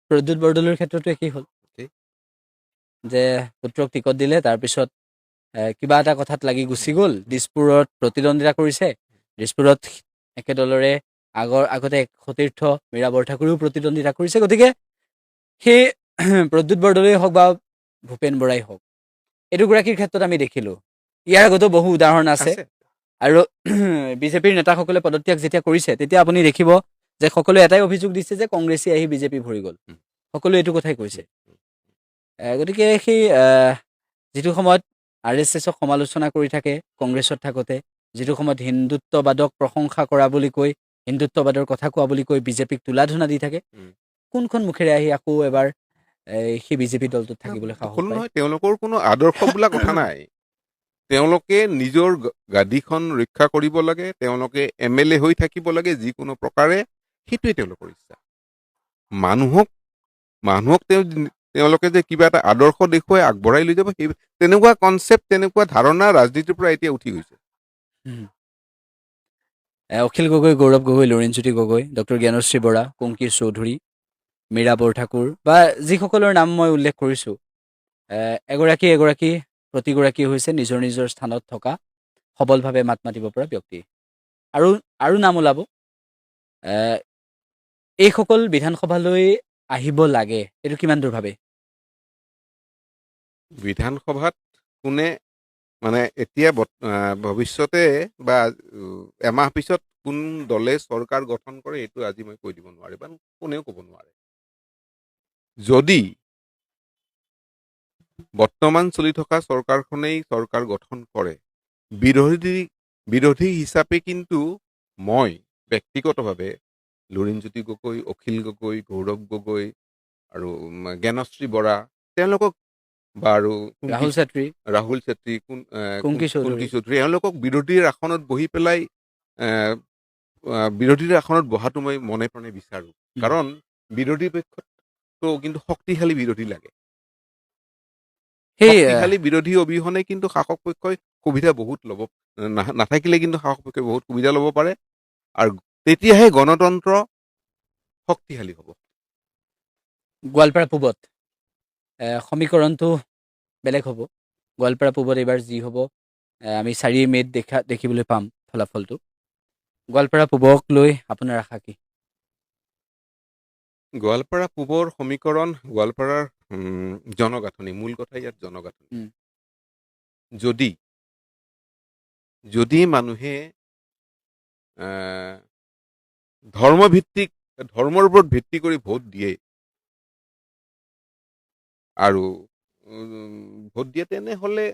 প্ৰদ্যুৎ বৰদলৈৰ ক্ষেত্ৰতো একেই হ'ল যে পুত্ৰক টিকট দিলে, তাৰপিছত কিবা এটা কথাত লাগি গুচি গ'ল। দিছপুৰত প্ৰতিদ্বন্দ্বিতা কৰিছে, দিছপুৰত একে দলৰে আগতে সতীৰ্থ মীৰা বৰঠাকুৰেও প্ৰতিদ্বন্দ্বিতা কৰিছে। গতিকে সেই প্ৰদ্যুৎ বৰদলৈয়ে হওক বা ভূপেন বৰাই হওক, এই দুগৰাকীৰ ক্ষেত্ৰত আমি দেখিলোঁ। ইয়াৰ আগতো বহু উদাহৰণ আছে। আৰু বিজেপিৰ নেতাসকলে পদত্যাগ যেতিয়া কৰিছে, তেতিয়া আপুনি দেখিব যে সকলোৱে এটাই অভিযোগ দিছে যে কংগ্ৰেছী আহি বিজেপি ভৰি গ'ল। সকলোৱে এইটো কথাই কৈছে। গতিকে সেই যিটো সময়ত RSSক সমালোচনা কৰি থাকে কংগ্ৰেছত থাকোঁতে, যিটো সময়ত হিন্দুত্ববাদক প্ৰশংসা কৰা বুলি কৈ, হিন্দুত্ববাদৰ কথা কোৱা বুলি কৈ বিজেপিক তোলা-ধোনা দি থাকে, কোনখন মুখেৰে আহি আকৌ এবাৰ সেই বিজেপি দলটোত থাকিবলৈ সাহস পায়? তেওঁলোকৰ কোনো আদৰ্শ বোলা কথা নাই। তেওঁলোকে নিজৰ গাদীখন ৰক্ষা কৰিব লাগে, তেওঁলোকে MLA হৈ থাকিব লাগে যিকোনো প্ৰকাৰে, সেইটোৱে তেওঁলোকৰ ইচ্ছা। মানুহক তেওঁলোকে যে কিবা এটা আদৰ্শ দেখুৱাই আগবঢ়াই লৈ যাব, সেই তেনেকুৱা কনচেপ্ট, তেনেকুৱা ধাৰণা ৰাজনীতিৰ পৰা এতিয়া উঠি গৈছে। অখিল গগৈ, গৌৰৱ গগৈ, লুৰিণজ্যোতি গগৈ, ডক্টৰ জ্ঞানশ্ৰী বৰা, কুংকী চৌধুৰী, মীৰা বৰঠাকুৰ বা যিসকলৰ নাম মই উল্লেখ কৰিছোঁ, প্ৰতিগৰাকী হৈছে নিজৰ নিজৰ স্থানত থকা সবলভাৱে মাত মাতিব পৰা ব্যক্তি। আৰু নাম ওলাব। এইসকল বিধানসভালৈ আহিব লাগে, এইটো কিমান দূৰ ভাবে? বিধানসভাত কোনে এতিয়া ভৱিষ্যতে বা এমাহ পিছত কোন দলে চৰকাৰ গঠন কৰে এইটো আজি মই কৈ দিব নোৱাৰে বা কোনেও ক'ব নোৱাৰে। যদি বৰ্তমান চলি থকা চৰকাৰখনেই চৰকাৰ গঠন কৰে, বিৰোধী হিচাপে কিন্তু মই ব্যক্তিগতভাৱে লুৰিণজ্যোতি গগৈ, অখিল গগৈ, গৌৰৱ গগৈ আৰু জ্ঞানশ্ৰী বৰা, তেওঁলোকক বা আৰু ৰাহুল ছেত্ৰী, কুংকী চৌধুৰী, এওঁলোকক বিৰোধীৰ আসনত বহি পেলাই বিৰোধীৰ আসনত বহাটো মই মনে প্ৰাণে বিচাৰোঁ। কাৰণ বিৰোধী পক্ষতো কিন্তু শক্তিশালী বিৰোধী লাগে। শক্তিশালী বিৰোধী অবিহনে কিন্তু শাসক পক্ষই সুবিধা বহুত ল'ব নাথাকিলে কিন্তু শাসক পক্ষই বহুত সুবিধা ল'ব পাৰে, আৰু তেতিয়াহে গণতন্ত্ৰ শক্তিশালী হ'ব। গোৱালপাৰা পূবত সমীকৰণটো বেলেগ হ'ব। গোৱালপাৰা পূবত এইবাৰ যি হ'ব, আমি 4 মে'ত দেখিবলৈ পাম ফলাফলটো। গোৱালপাৰা পূবক লৈ আপোনাৰ আশা কি? গোৱালপাৰা পূবৰ সমীকৰণ, গোৱালপাৰাৰ জনগাঁথনি, মূল কথা ইয়াত জনগাঁথনি। যদি যদি মানুহে ধৰ্মৰ ওপৰত ভিত্তি কৰি ভোট দিয়ে আৰু ভোট দিয়ে তেনেহ'লে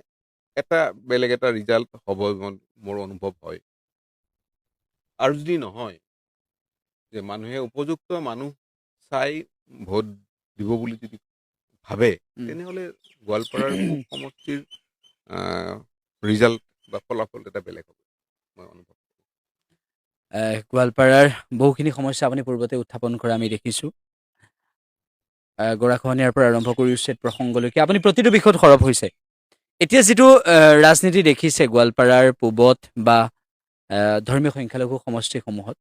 এটা বেলেগ এটা ৰিজাল্ট হ'ব মোৰ অনুভৱ হয়। আৰু যদি নহয় যে মানুহে উপযুক্ত মানুহ চাই ভোট দিব বুলি যদি ভাবে তেনেহ'লে গোৱালপাৰাৰ পূব সমষ্টিৰ ৰিজাল্ট বা ফলাফল এটা বেলেগ হ'ব মই অনুভৱ কৰোঁ। গোৱালপাৰাৰ বহুখিনি সমস্যা আপুনি পূৰ্বতে উত্থাপন কৰা আমি দেখিছোঁ। গৰাখহনীয়াৰ পৰা আৰম্ভ কৰি উচ্ছেদ প্ৰসংগলৈকে আপুনি প্ৰতিটো বিষয়ত সৰব হৈছে। এতিয়া যিটো ৰাজনীতি দেখিছে গোৱালপাৰাৰ পূবত বা ধৰ্মীয় সংখ্যালঘু সমষ্টিসমূহত,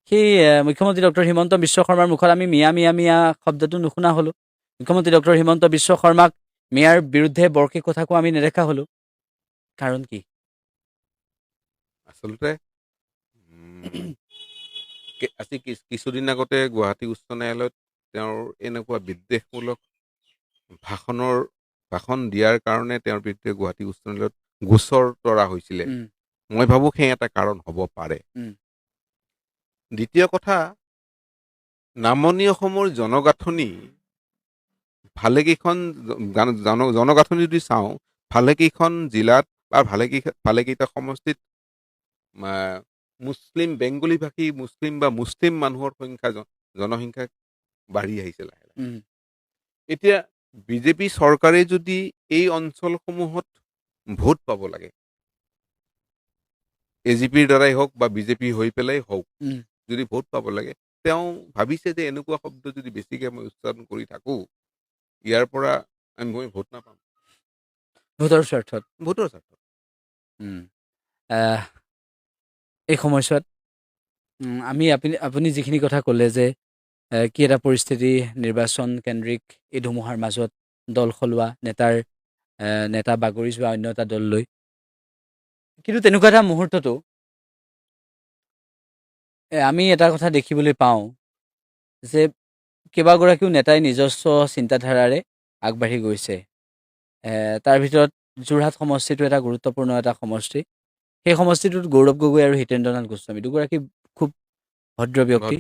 সেই মুখ্যমন্ত্ৰী ডক্টৰ হিমন্ত বিশ্ব শৰ্মাৰ মুখত আমি মিয়া মিয়া মিয়া শব্দটো নুশুনা হ'লোঁ। মুখ্যমন্ত্ৰী ডক্টৰ হিমন্ত বিশ্ব শৰ্মাক মিয়াৰ বিৰুদ্ধে বৰকে কথা কোৱা আমি নেদেখা হ'লোঁ। কাৰণ কি? আচলতে আজি কিছুদিন আগতে গুৱাহাটী উচ্চ ন্যায়ালয়ত তেওঁৰ এনেকুৱা বিদ্বেষমূলক ভাষণ দিয়াৰ কাৰণে তেওঁৰ বিৰুদ্ধে গুৱাহাটী উচ্চ ন্যায়ালয়ত গোচৰ তৰা হৈছিলে। মই ভাবোঁ সেই এটা কাৰণ হ'ব পাৰে। দ্বিতীয় কথা, নামনি অসমৰ জনগাঁথনি ভালেকেইখন জনগাঁথনি যদি চাওঁ, ভালেকেইখন জিলাত বা ভালেকেইটা সমষ্টিত মুছলিম বেংগলী ভাষী মুছলিম মানুহৰ জনসংখ্যা বাঢ়ি আহিছে লাহে লাহে। এতিয়া বিজেপি চৰকাৰে যদি এই অঞ্চলসমূহত ভোট পাব লাগে, এজিপিৰ দ্বাৰাই হওক বা বিজেপি হৈ পেলাই হওক, যদি ভোট পাব লাগে, তেওঁ ভাবিছে যে এনেকুৱা শব্দ যদি বেছিকে মই উচ্চাৰণ কৰি থাকোঁ, ইয়াৰ পৰা মই ভোট নাপাম। ভোটৰ স্বাৰ্থত। এই সময়ছোৱাত আপুনি যিখিনি কথা ক'লে যে কি এটা পৰিস্থিতি নিৰ্বাচন কেন্দ্ৰিক এই ধুমুহাৰ মাজত দল সলোৱা নেতা বাগৰি যোৱা অন্য এটা দললৈ, কিন্তু তেনেকুৱা এটা মুহূৰ্ততো আমি এটা কথা দেখিবলৈ পাওঁ যে কেইবাগৰাকীও নেতাই নিজস্ব চিন্তাধাৰাৰে আগবাঢ়ি গৈছে। তাৰ ভিতৰত যোৰহাট সমষ্টিটো এটা গুৰুত্বপূৰ্ণ এটা সমষ্টি। সেই সমষ্টিটোত গৌৰৱ গগৈ আৰু হিতেন্দ্ৰনাথ গোস্বামী দুগৰাকী খুব ভদ্ৰ ব্যক্তি।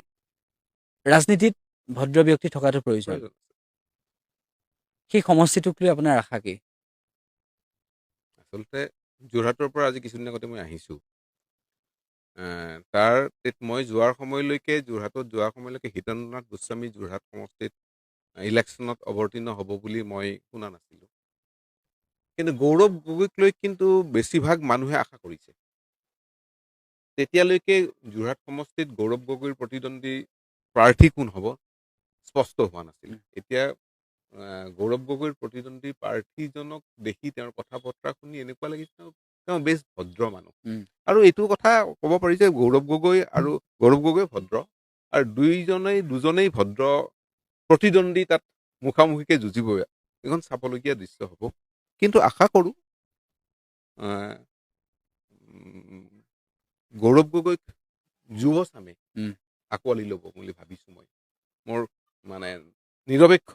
ৰাজনীতিত ভদ্ৰ ব্যক্তি থকাটো প্ৰয়োজন। সেই সমষ্টিটোক লৈ আপোনাৰ আশা কি? আচলতে যোৰহাটৰ পৰা আজি কিছুদিন আগতে মই আহিছোঁ। মই যোৱাৰ সময়লৈকে হিতেন্দ্ৰনাথ গোস্বামী যোৰহাট সমষ্টিত ইলেকশ্যনত অৱতীৰ্ণ হ'ব বুলি মই শুনা নাছিলোঁ। কিন্তু গৌৰৱ গগৈক লৈ কিন্তু বেছিভাগ মানুহে আশা কৰিছে। তেতিয়ালৈকে যোৰহাট সমষ্টিত গৌৰৱ গগৈৰ প্ৰতিদ্বন্দ্বী প্ৰাৰ্থী কোন হ'ব স্পষ্ট হোৱা নাছিল। এতিয়া গৌৰৱ গগৈৰ প্ৰতিদ্বন্দ্বী প্ৰাৰ্থীজনক দেখি তেওঁৰ কথা বতৰা শুনি এনেকুৱা লাগিছে তেওঁ বেছ ভদ্ৰ মানুহ। আৰু এইটো কথা ক'ব পাৰি যে গৌৰৱ গগৈ ভদ্ৰ, আৰু দুজনেই ভদ্ৰ প্ৰতিদ্বন্দ্বী তাত মুখামুখিকে যুঁজিব। এখন চাবলগীয়া দৃশ্য হ'ব। কিন্তু আশা কৰোঁ গৌৰৱ গগৈক যুৱচামে আঁকোৱালি ল'ব বুলি ভাবিছোঁ মই। মোৰ মানে নিৰপেক্ষ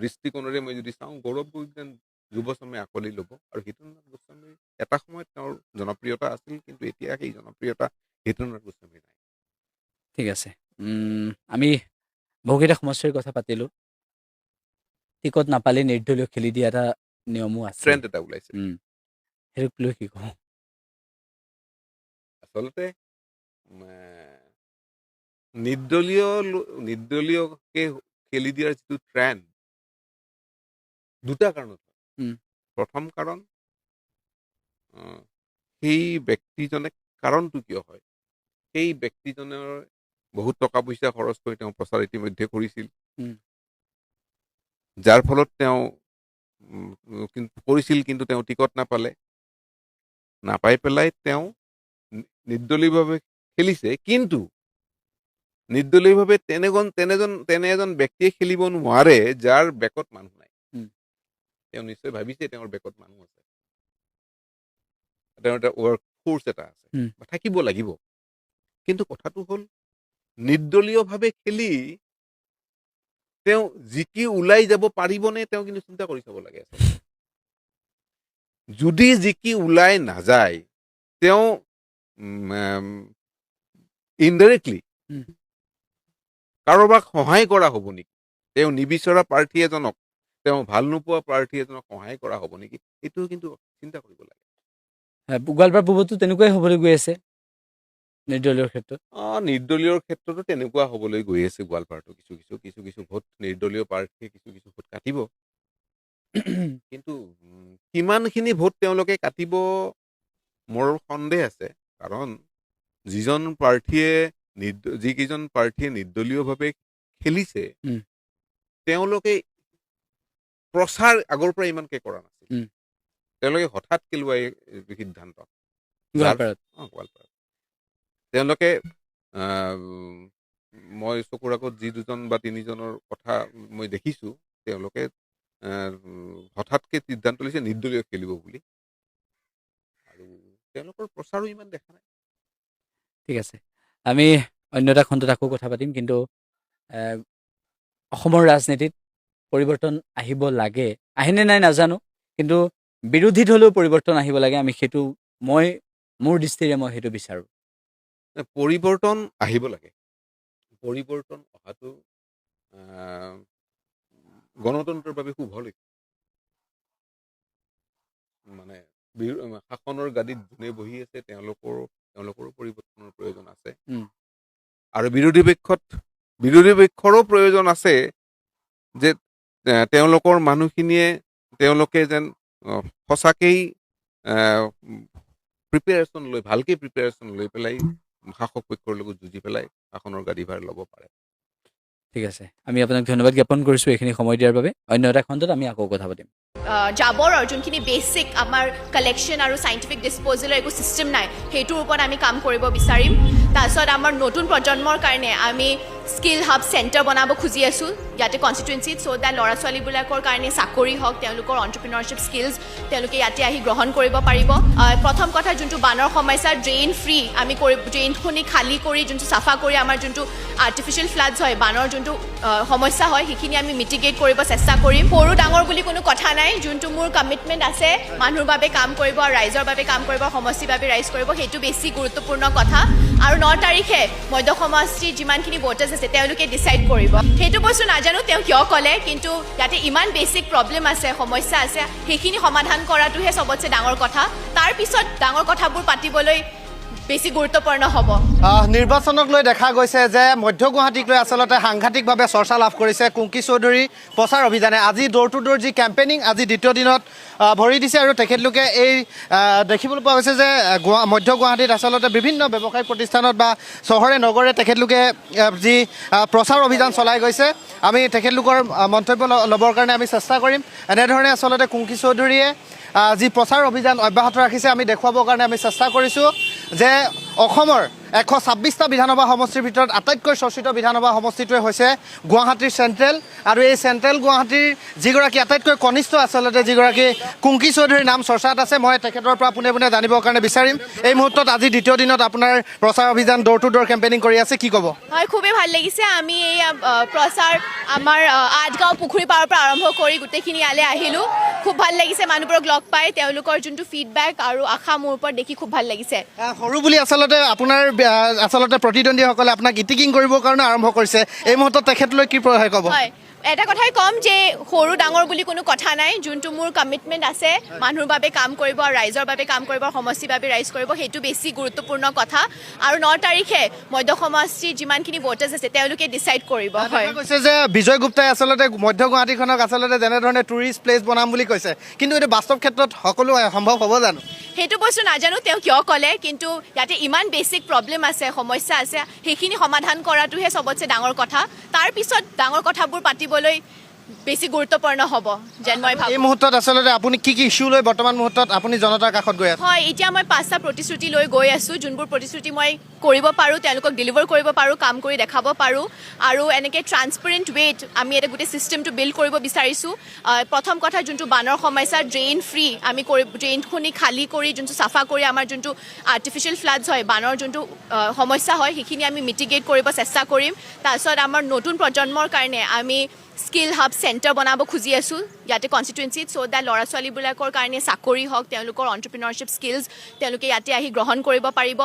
দৃষ্টিকোণেৰে মই যদি চাওঁ, গৌৰৱ গগৈক যেন যুৱচামে আঁকোৱালি ল'ব। আৰু হিতেন্দ্ৰনাথ গোস্বামীৰ এটা সময়ত তেওঁৰ জনপ্ৰিয়তা আছিল, কিন্তু এতিয়া সেই জনপ্ৰিয়তা হিতেন্দ্ৰনাথ গোস্বামীৰ নাই। ঠিক আছে, আমি বহুকেইটা সমস্যাৰ কথা পাতিলোঁ। টিকট নাপালে নিৰ্দলীয় খেলি দিয়া এটা নিয়মো আছে, ট্ৰেণ্ড এটা ওলাইছে। সেইটোক লৈ কি কওঁ? আচলতে নিৰ্দলীয়কে খেলি দিয়াৰ যিটো ট্ৰেণ্ড, দুটা কাৰণত হয়। প্ৰথম কাৰণ, সেই ব্যক্তিজনে কাৰণটো কিয় হয়, সেই ব্যক্তিজনৰ বহুত টকা পইচা খৰচ কৰি তেওঁ প্ৰচাৰ ইতিমধ্যে কৰিছিল, যাৰ ফলত তেওঁ কিন্তু তেওঁ টিকট নাপাই পেলাই তেওঁ নিৰ্দলীয়ভাৱে খেলিছে। কিন্তু নিৰ্দলীয়ভাৱে তেনে এজন ব্যক্তিয়ে খেলিব নোৱাৰে যাৰ বেকত মানুহ নাই। তেওঁ নিশ্চয় ভাবিছে তেওঁৰ বেকত মানুহ আছে, তেওঁৰ এটা ৱৰ্ক ফ'ৰ্চ এটা আছে বা থাকিব লাগিব। কিন্তু কথাটো হ'ল, নিৰ্দলীয়ভাৱে খেলি তেওঁ জিকি ওলাই যাব পাৰিবনে, তেওঁ কিন্তু চিন্তা কৰি চাব লাগে। যদি জিকি ওলাই নাযায় তেওঁ ইনডাইৰেক্টলি উম। কাৰোবাক সহায় কৰা হ'ব নেকি, তেওঁ নিবিচৰা প্ৰাৰ্থী এজনক, তেওঁ ভাল নোপোৱা প্ৰাৰ্থী এজনক সহায় কৰা হ'ব নেকি, এইটো কিন্তু চিন্তা কৰিব লাগে। গোৱালপাৰা পূবতো তেনেকুৱাই হ'বলৈ গৈ আছে নিৰ্দলীয়ৰ ক্ষেত্ৰত। নিৰ্দলীয়ৰ ক্ষেত্ৰতো তেনেকুৱা হ'বলৈ গৈ আছে। গোৱালপাৰাটো কিছু ভোট নিৰ্দলীয় প্ৰাৰ্থীয়ে কিছু ভোট কাটিব, কিন্তু কিমানখিনি ভোট তেওঁলোকে কাটিব মোৰ সন্দেহ আছে। কাৰণ যিকেইজন প্ৰাৰ্থীয়ে নিৰ্দলীয়ভাৱে খেলিছে উম। তেওঁলোকে প্ৰচাৰ আগৰ পৰা ইমানকে কৰা নাছিল। উম। তেওঁলোকে হঠাৎ কেলোৱা এই সিদ্ধান্ত গোৱালপাৰাত গোৱালপাৰাত তেওঁলোকে মই চকুৰ আগত যি 2জন বা 3জনৰ কথা মই দেখিছো, তেওঁলোকে হঠাৎকে সিদ্ধান্ত লৈছে নিৰ্দলীয় খেলিব বুলি, আৰু তেওঁলোকৰ প্ৰচাৰো ইমান দেখা নাই। ঠিক আছে, আমি অন্য এটা খণ্ডত আকৌ কথা পাতিম, কিন্তু অসমৰ ৰাজনীতিত পৰিৱৰ্তন আহিব লাগে, আহেনে নাই নাজানো, কিন্তু বিৰোধীত হ'লেও পৰিৱৰ্তন আহিব লাগে। আমি সেইটো মোৰ দৃষ্টিৰে মই সেইটো বিচাৰোঁ। পৰিৱৰ্তন আহিব লাগে। পৰিৱৰ্তন অহাটো গণতন্ত্ৰৰ বাবে শুভ লক্ষণ। মানে শাসনৰ গাদীত যোনে বহি আছে তেওঁলোকৰো পৰিৱৰ্তনৰ প্ৰয়োজন আছে, আৰু বিৰোধী পক্ষৰো প্ৰয়োজন আছে যে তেওঁলোকৰ মানুহখিনিয়ে তেওঁলোকে যেন সঁচাকেই ভালকে প্ৰিপেৰেশ্যন লৈ পেলাই শাসক পক্ষৰ লগত যুঁজি পেলাই শাসনৰ গাদীভাৰ ল'ব পাৰে। ঠিক আছে, আমি আপোনাক ধন্যবাদ জ্ঞাপন কৰিছোঁ এইখিনি সময় দিয়াৰ বাবে। অন্য এটা খণ্ডত আমি আকৌ কথা পাতিম। জাবৰৰ যোনখিনি বেচিক আমাৰ কালেকশ্যন আৰু চাইণ্টিফিক ডিছপ'জেলৰ একো ছিষ্টেম নাই, সেইটোৰ ওপৰত আমি কাম কৰিব বিচাৰিম। তাৰপিছত আমাৰ নতুন প্ৰজন্মৰ কাৰণে আমি স্কিল হাব চেণ্টাৰ বনাব খুজি আছোঁ ইয়াতে কনষ্টিটুৱেঞ্চিত, চ' দেট ল'ৰা ছোৱালীবিলাকৰ কাৰণে চাকৰি হওক, তেওঁলোকৰ এণ্টাৰপ্ৰিনাৰশ্বিপ স্কিলছ তেওঁলোকে ইয়াতে আহি গ্ৰহণ কৰিব পাৰিব। প্ৰথম কথা, যোনটো বানৰ সমস্যা ড্ৰেইন ফ্ৰী আমি ড্ৰেইনখিনি খালী কৰি যোনটো চাফা কৰি আমাৰ যোনটো আৰ্টিফিচিয়েল ফ্লাডছ হয়, বানৰ যোনটো সমস্যা হয়, সেইখিনি আমি মিটিগেট কৰিব চেষ্টা কৰিম। সৰু ডাঙৰ বুলি কোনো কথা নাই, যোনটো মোৰ কমিটমেণ্ট আছে মানুহৰ বাবে কাম কৰিব আৰু ৰাইজৰ বাবে কাম কৰিব, সমষ্টিৰ বাবে ৰাইজ কৰিব, সেইটো বেছি গুৰুত্বপূৰ্ণ কথা। আৰু 9 তাৰিখে মধ্য সমষ্টিৰ যিমানখিনি ভোটাৰ্ছ আছে তেওঁলোকে ডিচাইড কৰিব। সেইটো বস্তু নাজানো তেওঁ কিয় ক'লে, কিন্তু ইয়াতে ইমান বেচিক প্ৰব্লেম আছে, সমস্যা আছে, সেইখিনি সমাধান কৰাটোহে চবতছে ডাঙৰ কথা। তাৰপিছত ডাঙৰ কথাবোৰ পাতিবলৈ বেছি গুৰুত্বপূৰ্ণ হ'ব। নিৰ্বাচনক লৈ দেখা গৈছে যে মধ্য গুৱাহাটীক লৈ আচলতে সাংঘাতিকভাৱে চৰ্চা লাভ কৰিছে কুংকি চৌধুৰীৰ প্ৰচাৰ অভিযানে। আজি ড'ৰ টু ড'ৰ যি কেম্পেইনিং আজি দ্বিতীয় দিনত ভৰি দিছে, আৰু তেখেতলোকে এই দেখিবলৈ পোৱা গৈছে যে মধ্য গুৱাহাটীত আচলতে বিভিন্ন ব্যৱসায়িক প্ৰতিষ্ঠানত বা চহৰে নগৰে তেখেতলোকে যি প্ৰচাৰ অভিযান চলাই গৈছে, আমি তেখেতলোকৰ মন্তব্য ল'বৰ কাৰণে আমি চেষ্টা কৰিম। এনেধৰণে আচলতে কুংকি চৌধুৰীয়ে যি প্ৰচাৰ অভিযান অব্যাহত ৰাখিছে আমি দেখুৱাবৰ কাৰণে আমি চেষ্টা কৰিছোঁ যে অসমৰ 126টা বিধানসভা সমষ্টিৰ ভিতৰত আটাইতকৈ চৰ্চিত বিধানসভা সমষ্টিটোৱে হৈছে গুৱাহাটীৰ চেণ্ট্ৰেল, আৰু এই চেণ্ট্ৰেল গুৱাহাটীৰ যিগৰাকী আটাইতকৈ কনিষ্ঠ আচলতে যিগৰাকী কুংকি চৌধুৰীৰ নাম চৰ্চাত আছে, মই তেখেতৰ পৰা পোনে পোনে জানিবৰ কাৰণে বিচাৰিম। এই মুহূৰ্তত আজি দ্বিতীয় দিনত আপোনাৰ প্ৰচাৰ অভিযান ড'ৰ টু ড'ৰ কেম্পেইনিং কৰি আছে, কি ক'ব? হয়, খুবেই ভাল লাগিছে। আমি এই প্ৰচাৰ আমাৰ আঠগাঁও পুখুৰী পাৰৰ পৰা আৰম্ভ কৰি গোটেইখিনি ইয়ালৈ আহিলোঁ। খুব ভাল লাগিছে মানুহবোৰক লগ পাই, তেওঁলোকৰ যোনটো ফিডবেক আৰু আশা মোৰ ওপৰত দেখি খুব ভাল লাগিছে। সৰু বুলি আচলতে আপোনাৰ প্ৰতিদ্বন্দ্বীসকলে আপোনাক ইটিকিং কৰিবৰ কাৰণে আৰম্ভ কৰিছে, এই মুহূৰ্তত তেখেতলৈ কি প্ৰয়াস ক'ব? হয়, এটা কথাই ক'ম যে সৰু ডাঙৰ বুলি কোনো কথা নাই, যোনটো মোৰ কমিটমেণ্ট আছে মানুহৰ বাবে কাম কৰিব আৰু ৰাইজৰ বাবে কাম কৰিব, সমষ্টিৰ বাবে ৰাইজ কৰিব, সেইটো বেছি গুৰুত্বপূৰ্ণ কথা। আৰু 9 তাৰিখে মধ্য সমষ্টিৰ যিমানখিনি ভোটাৰ্ছ আছে তেওঁলোকে ডিচাইড কৰিব। হয়, কৈছে যে বিজয় গুপ্তাই আচলতে মধ্য গুৱাহাটীখনক আচলতে যেনেধৰণে টুৰিষ্ট প্লেচ বনাম বুলি কৈছে, কিন্তু এইটো বাস্তৱ ক্ষেত্ৰত সকলো সম্ভৱ হ'ব জানো? সেইটো বস্তু নাজানো তেওঁ কিয় ক'লে, কিন্তু ইয়াতে ইমান বেচিক প্ৰব্লেম আছে, সমস্যা আছে, সেইখিনি সমাধান কৰাটোহে চবতছে ডাঙৰ কথা। তাৰপিছত ডাঙৰ কথাবোৰ পাতিবলৈ বেছি গুৰুত্বপূৰ্ণ হ'ব যেন মই ভাবোঁ। এই মুহূৰ্তত আচলতে আপুনি কি ইছ্যু লৈ বৰ্তমান মুহূৰ্তত আপুনি জনতাৰ কাষত গৈ আছে? হয়, এতিয়া মই 5টা প্ৰতিশ্ৰুতি লৈ গৈ আছোঁ, যোনবোৰ প্ৰতিশ্ৰুতি মই কৰিব পাৰোঁ, তেওঁলোকক ডেলিভাৰ কৰিব পাৰোঁ, কাম কৰি দেখাব পাৰোঁ, আৰু এনেকৈ ট্ৰান্সপেৰেণ্ট ৱেত আমি এটা গোটেই ছিষ্টেমটো বিল্ড কৰিব বিচাৰিছোঁ। প্ৰথম কথা, যোনটো বানৰ সমস্যা ড্ৰেইন ফ্ৰী আমি ড্ৰেইনখিনি খালী কৰি যোনটো চাফা কৰি আমাৰ যোনটো আৰ্টিফিচিয়েল ফ্লাডছ হয়, বানৰ যোনটো সমস্যা হয়, সেইখিনি আমি মিটিগেট কৰিব চেষ্টা কৰিম। তাৰপিছত আমাৰ নতুন প্ৰজন্মৰ কাৰণে আমি স্কিল হাব চেণ্টাৰ বনাব খুজি আছোঁ ইয়াতে কনষ্টিটুৱেঞ্চিত চ' দেট ল'ৰা ছোৱালীবিলাকৰ কাৰণে চাকৰি হওক তেওঁলোকৰ এণ্টাৰপ্ৰিনাৰশ্বিপ স্কিলছ তেওঁলোকে ইয়াতে আহি গ্ৰহণ কৰিব পাৰিব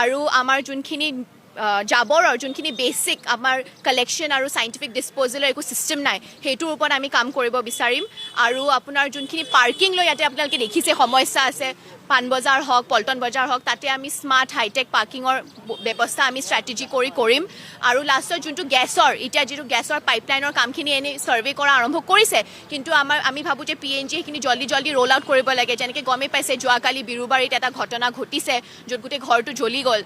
আৰু আমাৰ যোনখিনি জাবৰৰ যোনখিনি বেচিক আমাৰ কালেকশ্যন আৰু চাইণ্টিফিক ডিছপ'জেলৰ একো ছিষ্টেম নাই সেইটোৰ ওপৰত আমি কাম কৰিব বিচাৰিম আৰু আপোনাৰ যোনখিনি পাৰ্কিং লৈ ইয়াতে আপোনালোকে দেখিছে সমস্যা আছে পাণবজাৰ হওক পল্টন বজাৰ হওক তাতে আমি স্মাৰ্ট হাইটেক পাৰ্কিঙৰ ব্যৱস্থা আমি ষ্ট্ৰেটেজি কৰিম আৰু লাষ্টত যোনটো গেছৰ এতিয়া যিটো গেছৰ পাইপলাইনৰ কামখিনি এনেই ছাৰ্ভে কৰা আৰম্ভ কৰিছে কিন্তু আমি ভাবোঁ যে PNG সেইখিনি জল্দি ৰোল আউট কৰিব লাগে যেনেকৈ গমেই পাইছে যোৱাকালি বিৰুবাৰীত এটা ঘটনা ঘটিছে য'ত গোটেই ঘৰটো জ্বলি গ'ল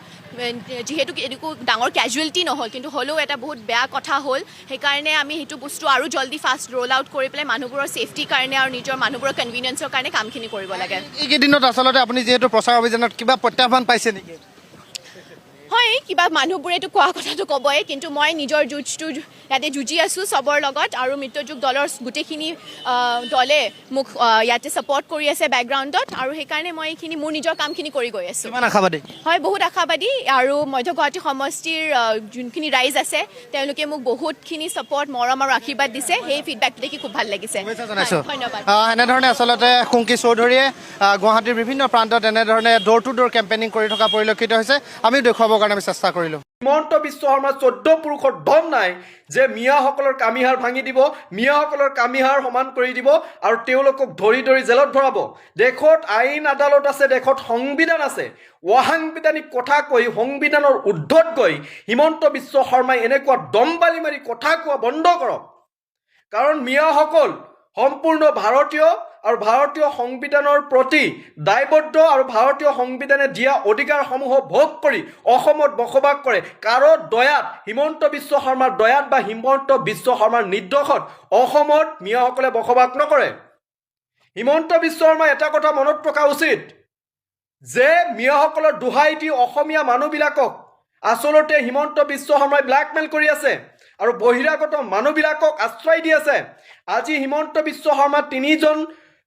যিহেতু একো ডাঙৰ কেজুৱেলিটি নহ'ল কিন্তু হ'লেও এটা বহুত বেয়া কথা হ'ল সেইকাৰণে আমি সেইটো বস্তু আৰু জল্দি ফাষ্ট ৰোল আউট কৰি পেলাই মানুহবোৰৰ ছেফটিৰ কাৰণে আৰু নিজৰ মানুহবোৰৰ কনভিনিয়েঞ্চৰ কাৰণে কামখিনি কৰিব লাগে এইকেইদিনত আচলতে আপুনি যিহেতু প্ৰচাৰ অভিযানত কিবা প্ৰত্যাহ্বান পাইছে নেকি হয় কিবা মানুহবোৰেতো কোৱা কথাটো ক'বই কিন্তু মই নিজৰ যুঁজটো ইয়াতে যুঁজি আছোঁ চবৰ লগত আৰু মিত্ৰযুগ দলৰ গোটেইখিনি দলে মোক ইয়াতে ছাপৰ্ট কৰি আছে বেকগ্ৰাউণ্ডত আৰু সেইকাৰণে মই এইখিনি মোৰ নিজৰ কামখিনি কৰি গৈ আছোঁ কিমান আশাবাদী হয় বহুত আশাবাদী আৰু মধ্য গুৱাহাটী সমষ্টিৰ যোনখিনি ৰাইজ আছে তেওঁলোকে মোক বহুতখিনি ছাপৰ্ট মৰম আৰু আশীৰ্বাদ দিছে সেই ফিডবেকটো দেখি খুব ভাল লাগিছে জনাইছোঁ ধন্যবাদ এনেধৰণে আচলতে কুংকি চৌধুৰীয়ে গুৱাহাটীৰ বিভিন্ন প্ৰান্তত এনেধৰণে ড'ৰ টু ড'ৰ কেম্পেইনিং কৰি থকা পৰিলক্ষিত হৈছে আমিও দেখুৱাবৰ কাৰণে আমি চেষ্টা কৰিলোঁ হিমন্ত বিশ্ব শৰ্মাৰ 14 পুৰুষৰ দম নাই যে মিয়াসকলৰ কামিহাৰ ভাঙি দিব মিয়াসকলৰ কামিহাৰ সমান কৰি দিব আৰু তেওঁলোকক ধৰি জেলত ভৰাব দেশত আইন আদালত আছে দেশত সংবিধান আছে অসাংবিধানিক কথা কৈ সংবিধানৰ উৰ্ধত গৈ হিমন্ত বিশ্ব শৰ্মাই এনেকুৱা দমবালি মাৰি কথা কোৱা বন্ধ কৰক কাৰণ মিয়াসকল সম্পূৰ্ণ ভাৰতীয় আৰু ভাৰতীয় সংবিধানৰ প্ৰতি দায়বদ্ধ আৰু ভাৰতীয় সংবিধানে দিয়া অধিকাৰসমূহ ভোগ কৰি অসমত বসবাস কৰে কাৰো দয়াত হিমন্ত বিশ্ব শৰ্মাৰ দয়াত বা হিমন্ত বিশ্ব শৰ্মাৰ নিৰ্দেশত অসমত মিয়াসকলে বসবাস নকৰে হিমন্ত বিশ্ব শৰ্মাই এটা কথা মনত ৰখা উচিত যে মিয়াসকলৰ দোহাই দি অসমীয়া মানুহবিলাকক আচলতে হিমন্ত বিশ্ব শৰ্মাই ব্লেকমেইল কৰি আছে আৰু বহিৰাগত মানুহবিলাকক আশ্ৰয় দি আছে আজি হিমন্ত বিশ্ব শৰ্মা 3জন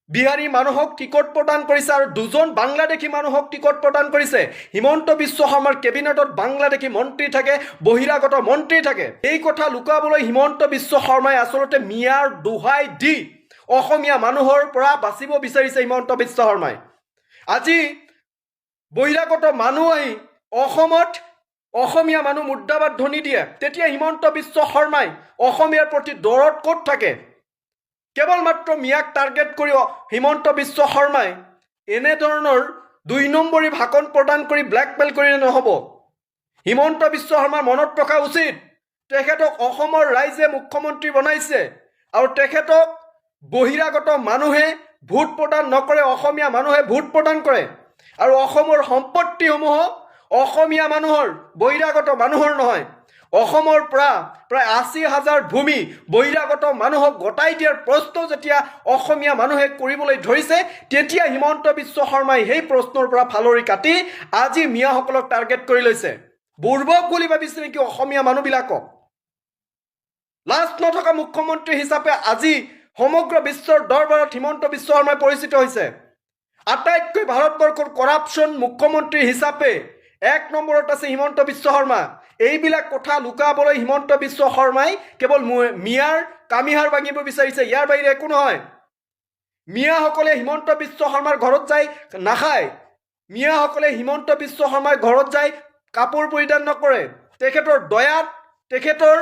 বিহাৰী মানুহক টিকট প্ৰদান কৰিছে আৰু 2জন বাংলাদেশী মানুহক টিকট প্ৰদান কৰিছে হিমন্ত বিশ্ব শৰ্মাৰ কেবিনেটত বাংলাদেশী মন্ত্ৰী থাকে বহিৰাগত মন্ত্ৰী থাকে এই কথা লুকাবলৈ হিমন্ত বিশ্ব শৰ্মাই আচলতে মিয়াৰ দোহাই দি অসমীয়া মানুহৰ পৰা বাচিব বিচাৰিছে হিমন্ত বিশ্ব শৰ্মাই আজি বহিৰাগত মানুহ আহি অসমত অসমীয়া মানুহ মুৰ্দাবাদ ধ্বনি দিয়ে তেতিয়া হিমন্ত বিশ্ব শৰ্মাই অসমীয়াৰ প্ৰতি দৰত ক'ত থাকে কেৱল মাত্ৰ মিয়াক টাৰ্গেট কৰি হিমন্ত বিশ্ব শৰ্মাই এনেধৰণৰ 2 নম্বৰী ভাষণ প্ৰদান কৰি ব্লেকমেইল কৰিলে নহ'ব হিমন্ত বিশ্ব শৰ্মাৰ মনত ৰখা উচিত তেখেতক অসমৰ ৰাইজে মুখ্যমন্ত্ৰী বনাইছে আৰু তেখেতক বহিৰাগত মানুহে ভোট প্ৰদান নকৰে অসমীয়া মানুহে ভোট প্ৰদান কৰে আৰু অসমৰ সম্পত্তিসমূহ অসমীয়া মানুহৰ বহিৰাগত মানুহৰ নহয় অসমৰ পৰা প্ৰায় 80,000 ভূমি বহিৰাগত মানুহক গতাই দিয়াৰ প্ৰশ্ন যেতিয়া অসমীয়া মানুহে কৰিবলৈ ধৰিছে তেতিয়া হিমন্ত বিশ্ব শৰ্মাই সেই প্ৰশ্নৰ পৰা ফালৰি কাটি আজি মিয়াসকলক টাৰ্গেট কৰি লৈছে বুৰ্বক বুলি ভাবিছে নেকি অসমীয়া মানুহবিলাকক লাজ নথকা মুখ্যমন্ত্ৰী হিচাপে আজি সমগ্ৰ বিশ্বৰ দৰবাৰত হিমন্ত বিশ্ব শৰ্মাই পৰিচিত হৈছে আটাইতকৈ ভাৰতবৰ্ষৰ কৰাপশ্যন মুখ্যমন্ত্ৰী হিচাপে 1 নম্বৰত আছে হিমন্ত বিশ্ব শৰ্মা এইবিলাক কথা লুকাবলৈ হিমন্ত বিশ্ব শৰ্মাই কেৱল মিয়াৰ কামিহাৰ ভাঙিব বিচাৰিছে ইয়াৰ বাহিৰে একো নহয় মিয়াসকলে হিমন্ত বিশ্ব শৰ্মাৰ ঘৰত যায় নাখায় মিয়াসকলে হিমন্ত বিশ্ব শৰ্মাৰ ঘৰত যায় কাপোৰ পৰিধান নকৰে তেখেতৰ দয়াত তেখেতৰ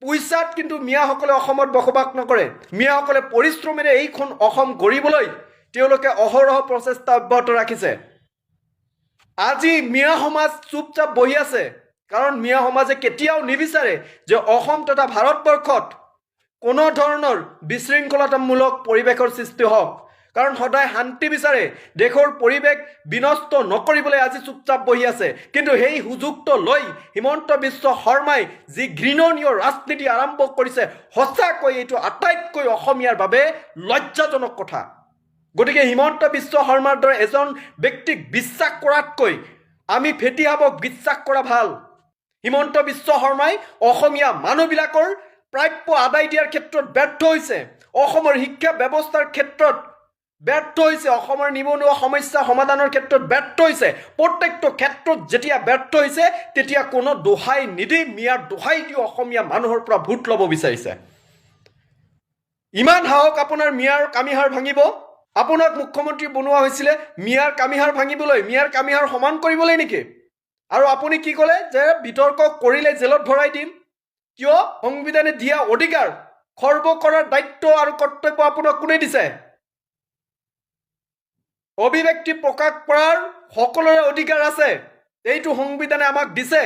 পইচাত কিন্তু মিয়াসকলে অসমত বসবাস নকৰে মিয়াসকলে পৰিশ্ৰমেৰে এইখন অসম গঢ়িবলৈ তেওঁলোকে অহৰহ প্ৰচেষ্টা অব্যাহত ৰাখিছে আজি মিয়া সমাজ চুপচাপ বহি আছে কাৰণ মিয়া সমাজে কেতিয়াও নিবিচাৰে যে অসম তথা ভাৰতবৰ্ষত কোনো ধৰণৰ বিশৃংখলতামূলক পৰিৱেশৰ সৃষ্টি হওক কাৰণ সদায় শান্তি বিচাৰে দেশৰ পৰিৱেশ বিনষ্ট নকৰিবলৈ আজি চুপচাপ বহি আছে কিন্তু সেই সুযোগটো লৈ হিমন্ত বিশ্ব শৰ্মাই যি ঘৃণনীয় ৰাজনীতি আৰম্ভ কৰিছে সঁচাকৈ এইটো আটাইতকৈ অসমীয়াৰ বাবে লজ্জাজনক কথা গতিকে হিমন্ত বিশ্ব শৰ্মাৰ দৰে এজন ব্যক্তিক বিশ্বাস কৰাতকৈ আমি ফেটিহাবক বিশ্বাস কৰা ভাল হিমন্ত বিশ্ব শৰ্মাই অসমীয়া মানুহবিলাকৰ প্ৰাপ্য আদায় দিয়াৰ ক্ষেত্ৰত ব্যৰ্থ হৈছে অসমৰ শিক্ষা ব্যৱস্থাৰ ক্ষেত্ৰত ব্যৰ্থ হৈছে অসমৰ নিবনুৱা সমস্যা সমাধানৰ ক্ষেত্ৰত ব্যৰ্থ হৈছে প্ৰত্যেকটো ক্ষেত্ৰত যেতিয়া ব্যৰ্থ হৈছে তেতিয়া কোনো দোহাই নিদি মিয়াৰ দোহাই দি অসমীয়া মানুহৰ পৰা ভোট ল'ব বিচাৰিছে ইমান সাহস আপোনাৰ মিয়াৰ কামিহাৰ ভাঙিব? আপোনাক মুখ্যমন্ত্ৰী বনোৱা হৈছিলে মিয়াৰ কামিহাৰ ভাঙিবলৈ, মিয়াৰ কামিহাৰ সমান কৰিবলৈ নেকি? আৰু আপুনি কি ক'লে যে বিতৰ্ক কৰিলে জেলত ভৰাই দিম? কিয়? সংবিধানে দিয়া অধিকাৰ খৰ্ব কৰাৰ দায়িত্ব আৰু কৰ্তব্য আপোনাক কোনে দিছে? অভিব্যক্তি প্ৰকাশ কৰাৰ সকলোৰে অধিকাৰ আছে, এইটো সংবিধানে আমাক দিছে।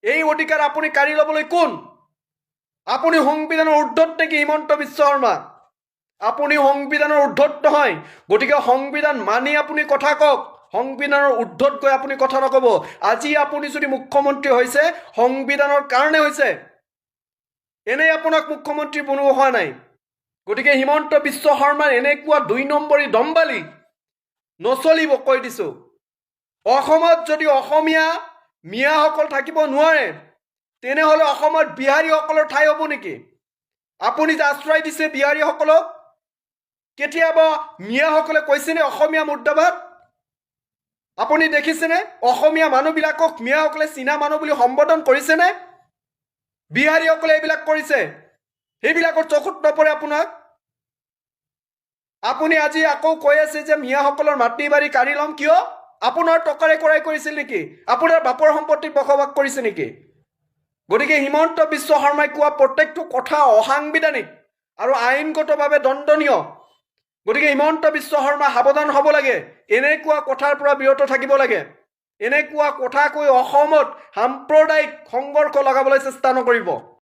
এই অধিকাৰ আপুনি কাঢ়ি ল'বলৈ কোন? আপুনি সংবিধানৰ ঊৰ্ধত নেকি হিমন্ত বিশ্ব শৰ্মা? আপুনি সংবিধানৰ ঊৰ্ধত নহয়, গতিকে সংবিধান মানি আপুনি কথা কওক। সংবিধানৰ ঊৰ্ধত গৈ আপুনি কথা নক'ব। আজি আপুনি যদি মুখ্যমন্ত্ৰী হৈছে সংবিধানৰ কাৰণে হৈছে, এনেই আপোনাক মুখ্যমন্ত্ৰী বনোৱা হোৱা নাই। গতিকে হিমন্ত বিশ্ব শৰ্মাৰ এনেকুৱা 2 নম্বৰী দম্বালি নচলিব, কৈ দিছোঁ। অসমত যদি অসমীয়া মিয়াসকল থাকিব নোৱাৰে, তেনেহ'লে অসমত বিহাৰীসকলৰ ঠাই হ'ব নেকি? আপুনি যে আশ্ৰয় দিছে বিহাৰীসকলক, কেতিয়াবা মিয়াসকলে কৈছেনে অসমীয়া মুৰ্দাবাদ? আপুনি দেখিছেনে অসমীয়া মানুহবিলাকক মিয়াসকলে চীনা মানুহ বুলি সম্বোধন কৰিছেনে? বিহাৰীসকলে এইবিলাক কৰিছে, সেইবিলাকৰ চকুত নপৰে আপোনাক? আপুনি আজি আকৌ কৈ আছে যে মিয়াসকলৰ মাটি বাৰী কাঢ়ি ল'ম। কিয়? আপোনাৰ টকাৰে কৰাই কৰিছিল নেকি? আপোনাৰ বাপৰ সম্পত্তিত বসবাস কৰিছে নেকি? গতিকে হিমন্ত বিশ্ব শৰ্মাই কোৱা প্ৰত্যেকটো কথা অসাংবিধানিক আৰু আইনগতভাৱে দণ্ডনীয়। গতিকে হিমন্ত বিশ্ব শৰ্মা সাৱধান হ'ব লাগে, এনেকুৱা কথাৰ পৰা বিৰত থাকিব লাগে। এনেকুৱা কথা কৈ অসমত সাম্প্ৰদায়িক সংঘৰ্ষ লগাবলৈ চেষ্টা নকৰিব।